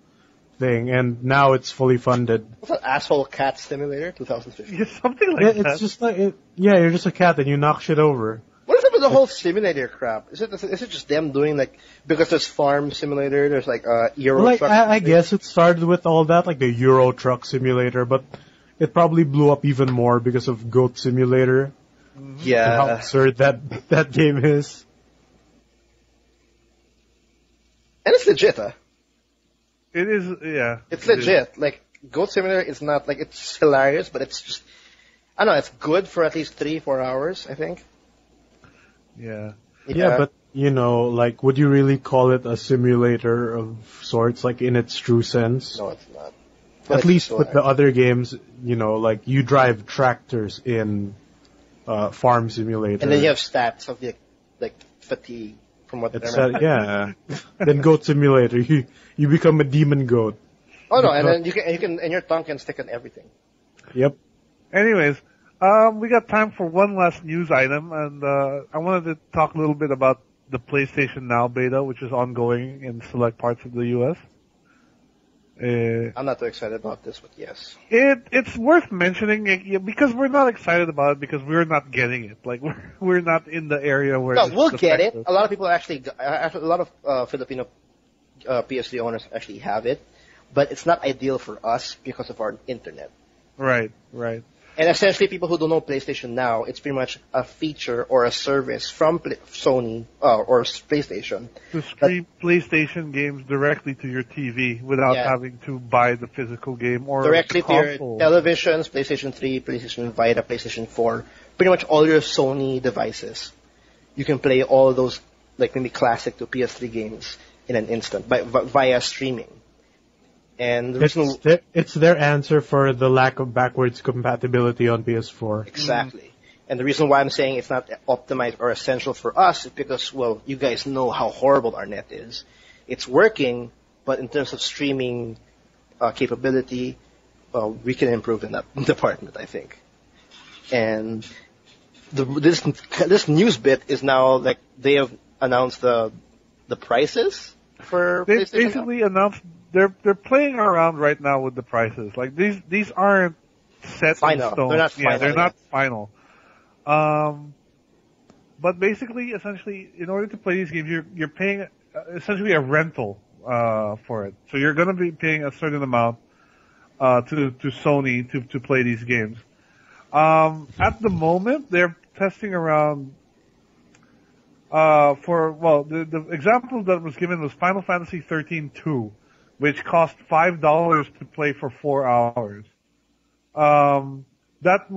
thing, and now it's fully funded. What's that asshole cat simulator 2015? Yeah, something like Yeah, that. it's just like you're just a cat and you knock shit over. What is up with the whole simulator crap? Is it just them doing like because there's farm simulator, there's like Euro Like truck. I guess it started with all that, like the Euro Truck Simulator, but it probably blew up even more because of Goat Simulator and how Yeah. absurd that game is. And it's legit, huh? It is, yeah. It's it is. legit. Like Goat Simulator is not like it's hilarious, but it's just I don't know, it's good for at least 3-4 hours, I think. Yeah. Yeah, but like, would you really call it a simulator of sorts, like in its true sense? No, it's not. But At it's least so with the other games, like you drive tractors in Farm Simulator. and then you have stats of like fatigue from what It's I remember. yeah. Then Goat Simulator, you become a demon goat. Oh no, and then you can and your tongue can stick on everything. Yep. Anyways, we got time for one last news item, and I wanted to talk a little bit about the PlayStation Now beta, which is ongoing in select parts of the U.S. I'm not too excited about this, but yes. It's worth mentioning because we're not excited about it because we're not getting it. Like we're not in the area where. No, this we'll get it. affects us. A lot of people a lot of Filipino PS3 owners actually have it, but it's not ideal for us because of our internet. Right. And essentially, people who don't know PlayStation Now, it's pretty much a feature or a service from Sony or PlayStation To stream PlayStation games directly to your TV without having to buy the physical game or directly to your console. televisions, PlayStation 3, PlayStation Vita, PlayStation 4, pretty much all your Sony devices. You can play all those, like maybe classic to PS3 games in an instant via streaming. And the it's their answer for the lack of backwards compatibility on PS4. Exactly. And the reason why I'm saying it's not optimized or essential for us is because, well, you guys know how horrible our net is. It's working, but in terms of streaming capability, well, we can improve in that department, I think. And this news bit is now like they have announced the prices for They PlayStation. basically announced they're playing around right now with the prices. Like these aren't set Final. in stone. They're not final they're not yet. final. But basically, essentially, in order to play these games, you're paying essentially a rental for it. So you're going to be paying a certain amount to Sony to play these games. At the moment, they're testing around the example that was given was Final Fantasy 13-2, which cost $5 to play for 4 hours. That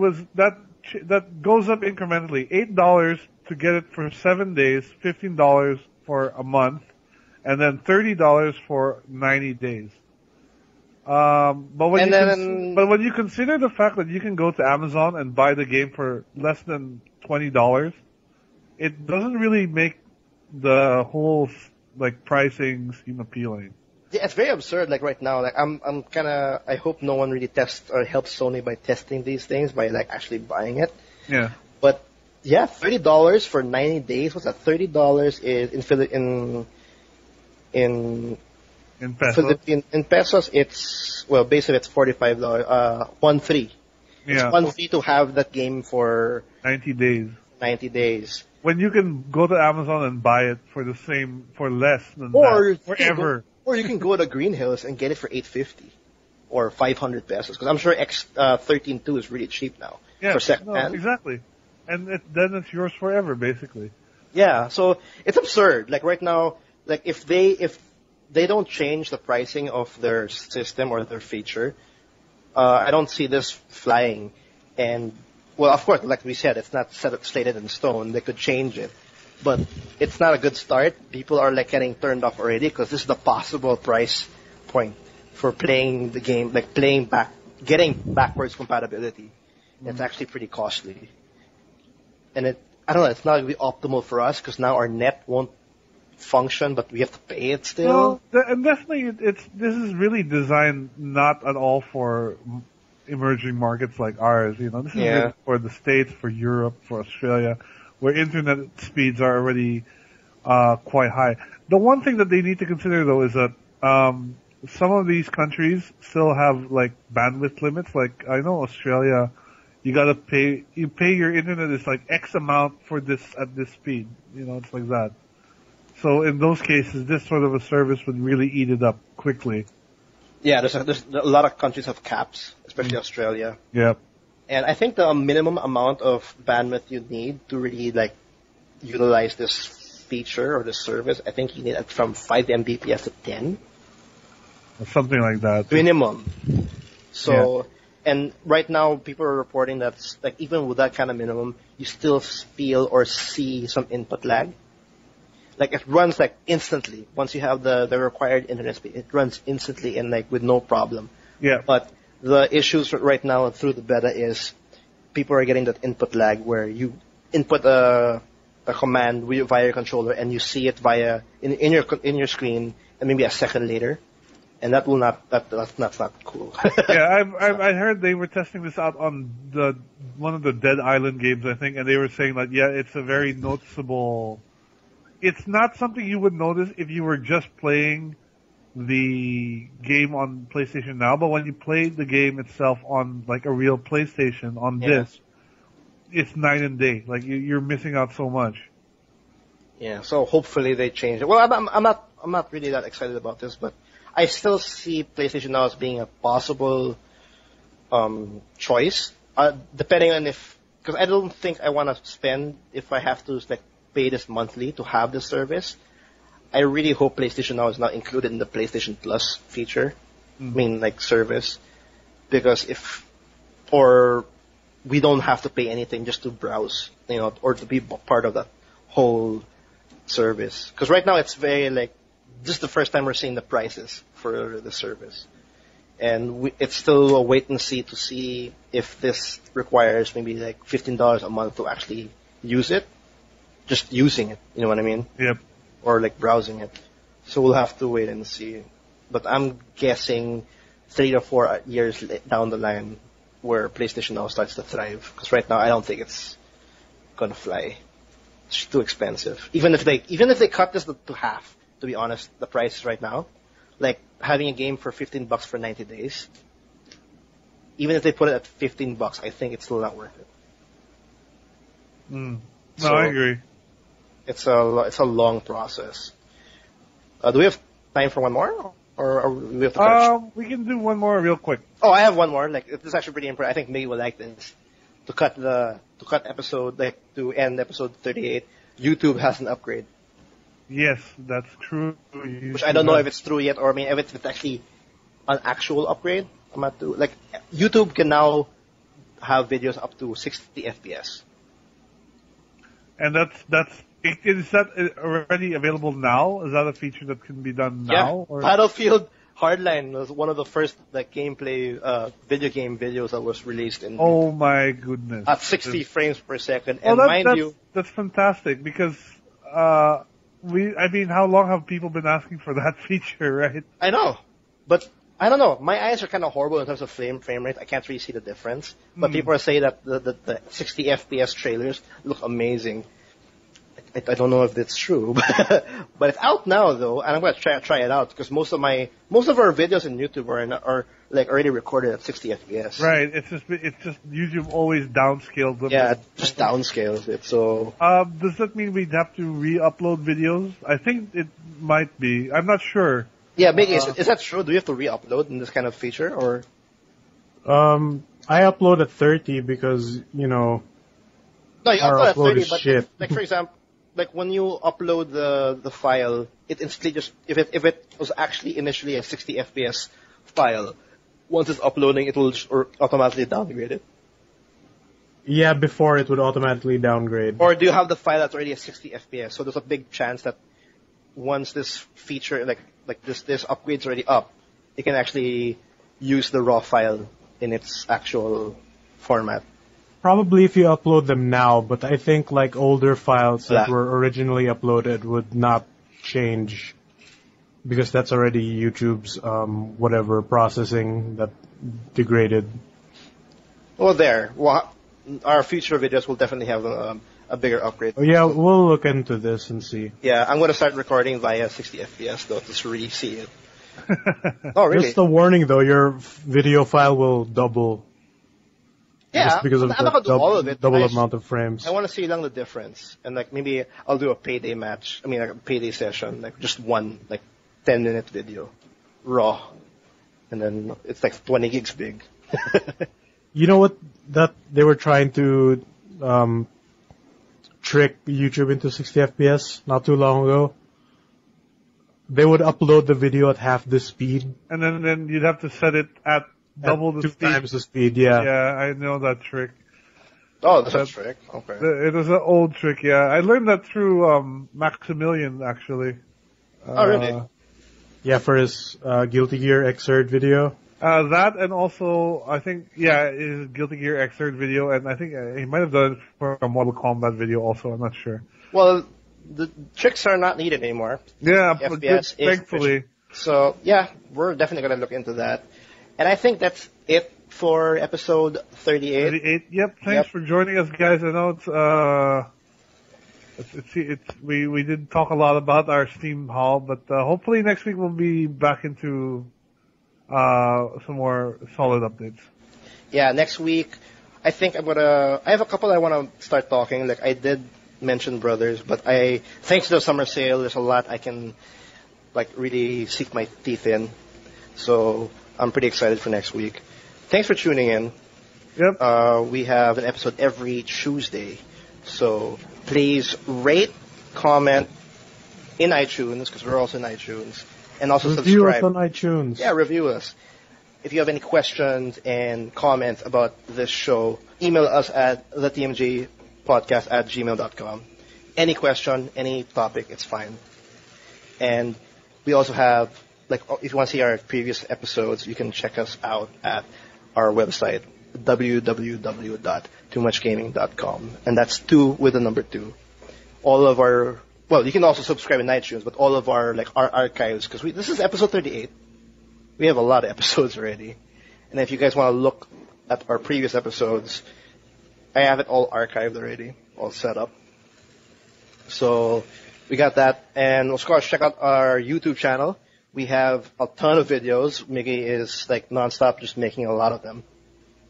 goes up incrementally. $8 to get it for 7 days, $15 for a month, and then $30 for 90 days. But when you consider the fact that you can go to Amazon and buy the game for less than $20, it doesn't really make the whole like pricing seem appealing. Yeah, it's very absurd. Like right now, like I'm kind of. I hope no one really tests or helps Sony by testing these things by like actually buying it. Yeah. But yeah, $30 for 90 days. What's that? $30 is in pesos. In pesos, it's basically it's $45. 13. Yeah. It's 13 to have that game for 90 days. 90 days. When you can go to Amazon and buy it for less than Or that forever. Or you can go to Green Hills and get it for $850 or 500 pesos. Because I'm sure X13.2 is really cheap now for second hand. Exactly. And then it's yours forever, basically. Yeah, so it's absurd. Like right now, like if they don't change the pricing of their system or their feature, I don't see this flying. And well, of course, like we said, it's not slated in stone. They could change it, but it's not a good start. People are like getting turned off already because this is the possible price point for playing the game, like getting backwards compatibility. It's actually pretty costly, and I don't know. It's not really optimal for us because now our net won't function, but we have to pay it still. Well, and definitely, this is really designed not at all for emerging markets like ours. You know, this is really for the States, for Europe, for Australia, where internet speeds are already quite high. The one thing that they need to consider though is that some of these countries still have like bandwidth limits. Like I know Australia, you pay your internet is like X amount for this at this speed. You know, it's like that. So in those cases, this sort of a service would really eat it up quickly. Yeah, there's a lot of countries have caps, especially Australia. Yep. And I think the minimum amount of bandwidth you need to really like utilize this feature or this service, I think you need from 5 Mbps to 10. Or something like that. Minimum. So, and right now people are reporting that like even with that kind of minimum, you still feel or see some input lag. Like it runs like instantly. Once you have the required internet speed, it runs instantly and like with no problem. Yeah. But the issues right now through the beta is people are getting that input lag where you input a command via your controller and you see it in your screen and maybe a second later, and that's not cool. Yeah, I heard they were testing this out on one of the Dead Island games, I think, and they were saying that it's a very noticeable. It's not something you would notice if you were just playing the game on PlayStation Now, but when you play the game itself on like a real PlayStation on disc, it's night and day. Like you're missing out so much. Yeah, so hopefully they change it. Well, I'm not really that excited about this, but I still see PlayStation Now as being a possible choice Depending on because I don't think I want to spend if I have to like pay this monthly to have this service. I really hope PlayStation Now is not included in the PlayStation Plus feature. I mean, like service, because or we don't have to pay anything just to browse, or to be part of that whole service. Because right now it's very like, this is the first time we're seeing the prices for the service. And it's still a wait and see to see if this requires maybe like $15 a month to actually use it. Just using it, you know what I mean? Yep. Or like browsing it. So we'll have to wait and see. But I'm guessing 3 to 4 years down the line where PlayStation Now starts to thrive. Because right now I don't think it's gonna fly. It's too expensive. Even if they cut this to half, to be honest, the price right now, like having a game for $15 for 90 days, even if they put it at $15, I think it's still not worth it. No, So, I agree. It's a long process. Do we have time for one more, or we have to finish? We can do one more real quick. Oh, I have one more. Like, this is actually pretty impressive. I think May will like this. To end episode 38, YouTube has an upgrade. Yes, that's true. Which I don't know if it's true yet, or I mean, if it's actually an actual upgrade. I'm not too, like, YouTube can now have videos up to 60 FPS. And is that already available now? Is that a feature that can be done now? Yeah, Battlefield Hardline was one of the first like gameplay video game videos that was released in. Oh my goodness! At 60 frames per second, and that's fantastic because how long have people been asking for that feature, right? I know, but I don't know. My eyes are kind of horrible in terms of frame rate. I can't really see the difference. But people are saying that the 60 FPS trailers look amazing. I don't know if that's true, but it's out now though, and I'm gonna try it out because most of our videos in YouTube are like already recorded at 60 FPS. Right. It's just YouTube always downscales them. Yeah, it just downscales it. So. Does that mean we'd have to re-upload videos? I think it might be. I'm not sure. Yeah, Biggie, is that true? Do you have to re-upload in this kind of feature, or? I upload at 30 because No, you our upload at upload 30, is but shit. like for example, like when you upload the file, it instantly just if it was actually initially a 60 FPS file, once it's uploading, it will automatically downgrade it. Yeah, before it would automatically downgrade. Or do you have the file that's already a 60 FPS? So there's a big chance that once this feature, like this upgrade's already up, you can actually use the raw file in its actual format. Probably if you upload them now, but I think like older files that were originally uploaded would not change because that's already YouTube's whatever processing that degraded. Well, our future videos will definitely have a bigger upgrade. Oh, yeah, we'll look into this and see. Yeah, I'm going to start recording via 60 FPS though to really see it. Oh, really? Just a warning though, your video file will double. Yeah, just because of I'm not going to do all of it. Double amount of frames. I want to see the difference. And like maybe I'll do a payday match. I mean, like a payday session, like just one, like 10-minute video. Raw. And then it's like 20 gigs big. You know what? That they were trying to trick YouTube into 60 FPS not too long ago. They would upload the video at half the speed. And then you'd have to set it at double the two speed. times the speed, yeah. Yeah, I know that trick. Oh, that's a trick. Okay. It was an old trick, yeah. I learned that through Maximilian, actually. Oh, really? Yeah, for his Guilty Gear Xrd video. That and also, I think, his Guilty Gear Xrd video, and I think he might have done it for a Mortal Kombat video also, I'm not sure. Well, the tricks are not needed anymore. Yeah, FPS thankfully. So, yeah, we're definitely going to look into that. And I think that's it for episode 38. 38, yep. Thanks for joining us, guys. I know we did talk a lot about our Steam haul, but hopefully next week we'll be back into some more solid updates. Yeah, next week I think I have a couple I want to start talking. Like I did mention Brothers, but thanks to the summer sale, there's a lot I can like really sink my teeth in. So I'm pretty excited for next week. Thanks for tuning in. Yep. We have an episode every Tuesday. So please rate, comment in iTunes, because we're also in iTunes. And also Review us subscribe. on iTunes. Yeah, review us. If you have any questions and comments about this show, email us at thetmgpodcast@gmail.com. Any question, any topic, it's fine. And we also have, like, if you want to see our previous episodes, you can check us out at our website, www.toomuchgaming.com. And that's 2 with the number 2. All of our, well, you can also subscribe in iTunes, but all of our, like, our archives, because this is episode 38. We have a lot of episodes already. And if you guys want to look at our previous episodes, I have it all archived already, all set up. So we got that. And of course, check out our YouTube channel. We have a ton of videos. Miggy is like nonstop just making a lot of them.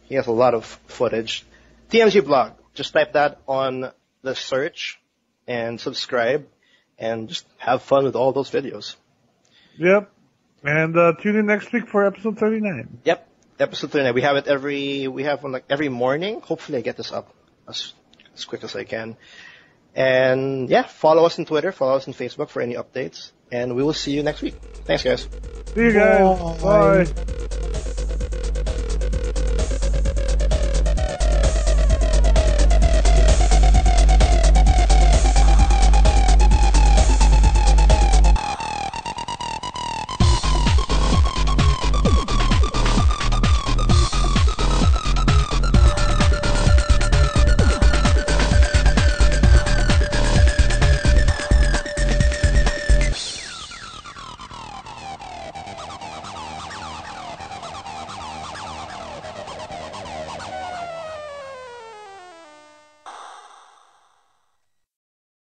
He has a lot of footage. TMG blog. Just type that on the search and subscribe and just have fun with all those videos. Yep. And tune in next week for episode 39. Yep. Episode 39. We have one like every morning. Hopefully I get this up as quick as I can. And yeah, follow us on Twitter, follow us on Facebook for any updates. And we will see you next week. Thanks, guys. See you guys. Bye.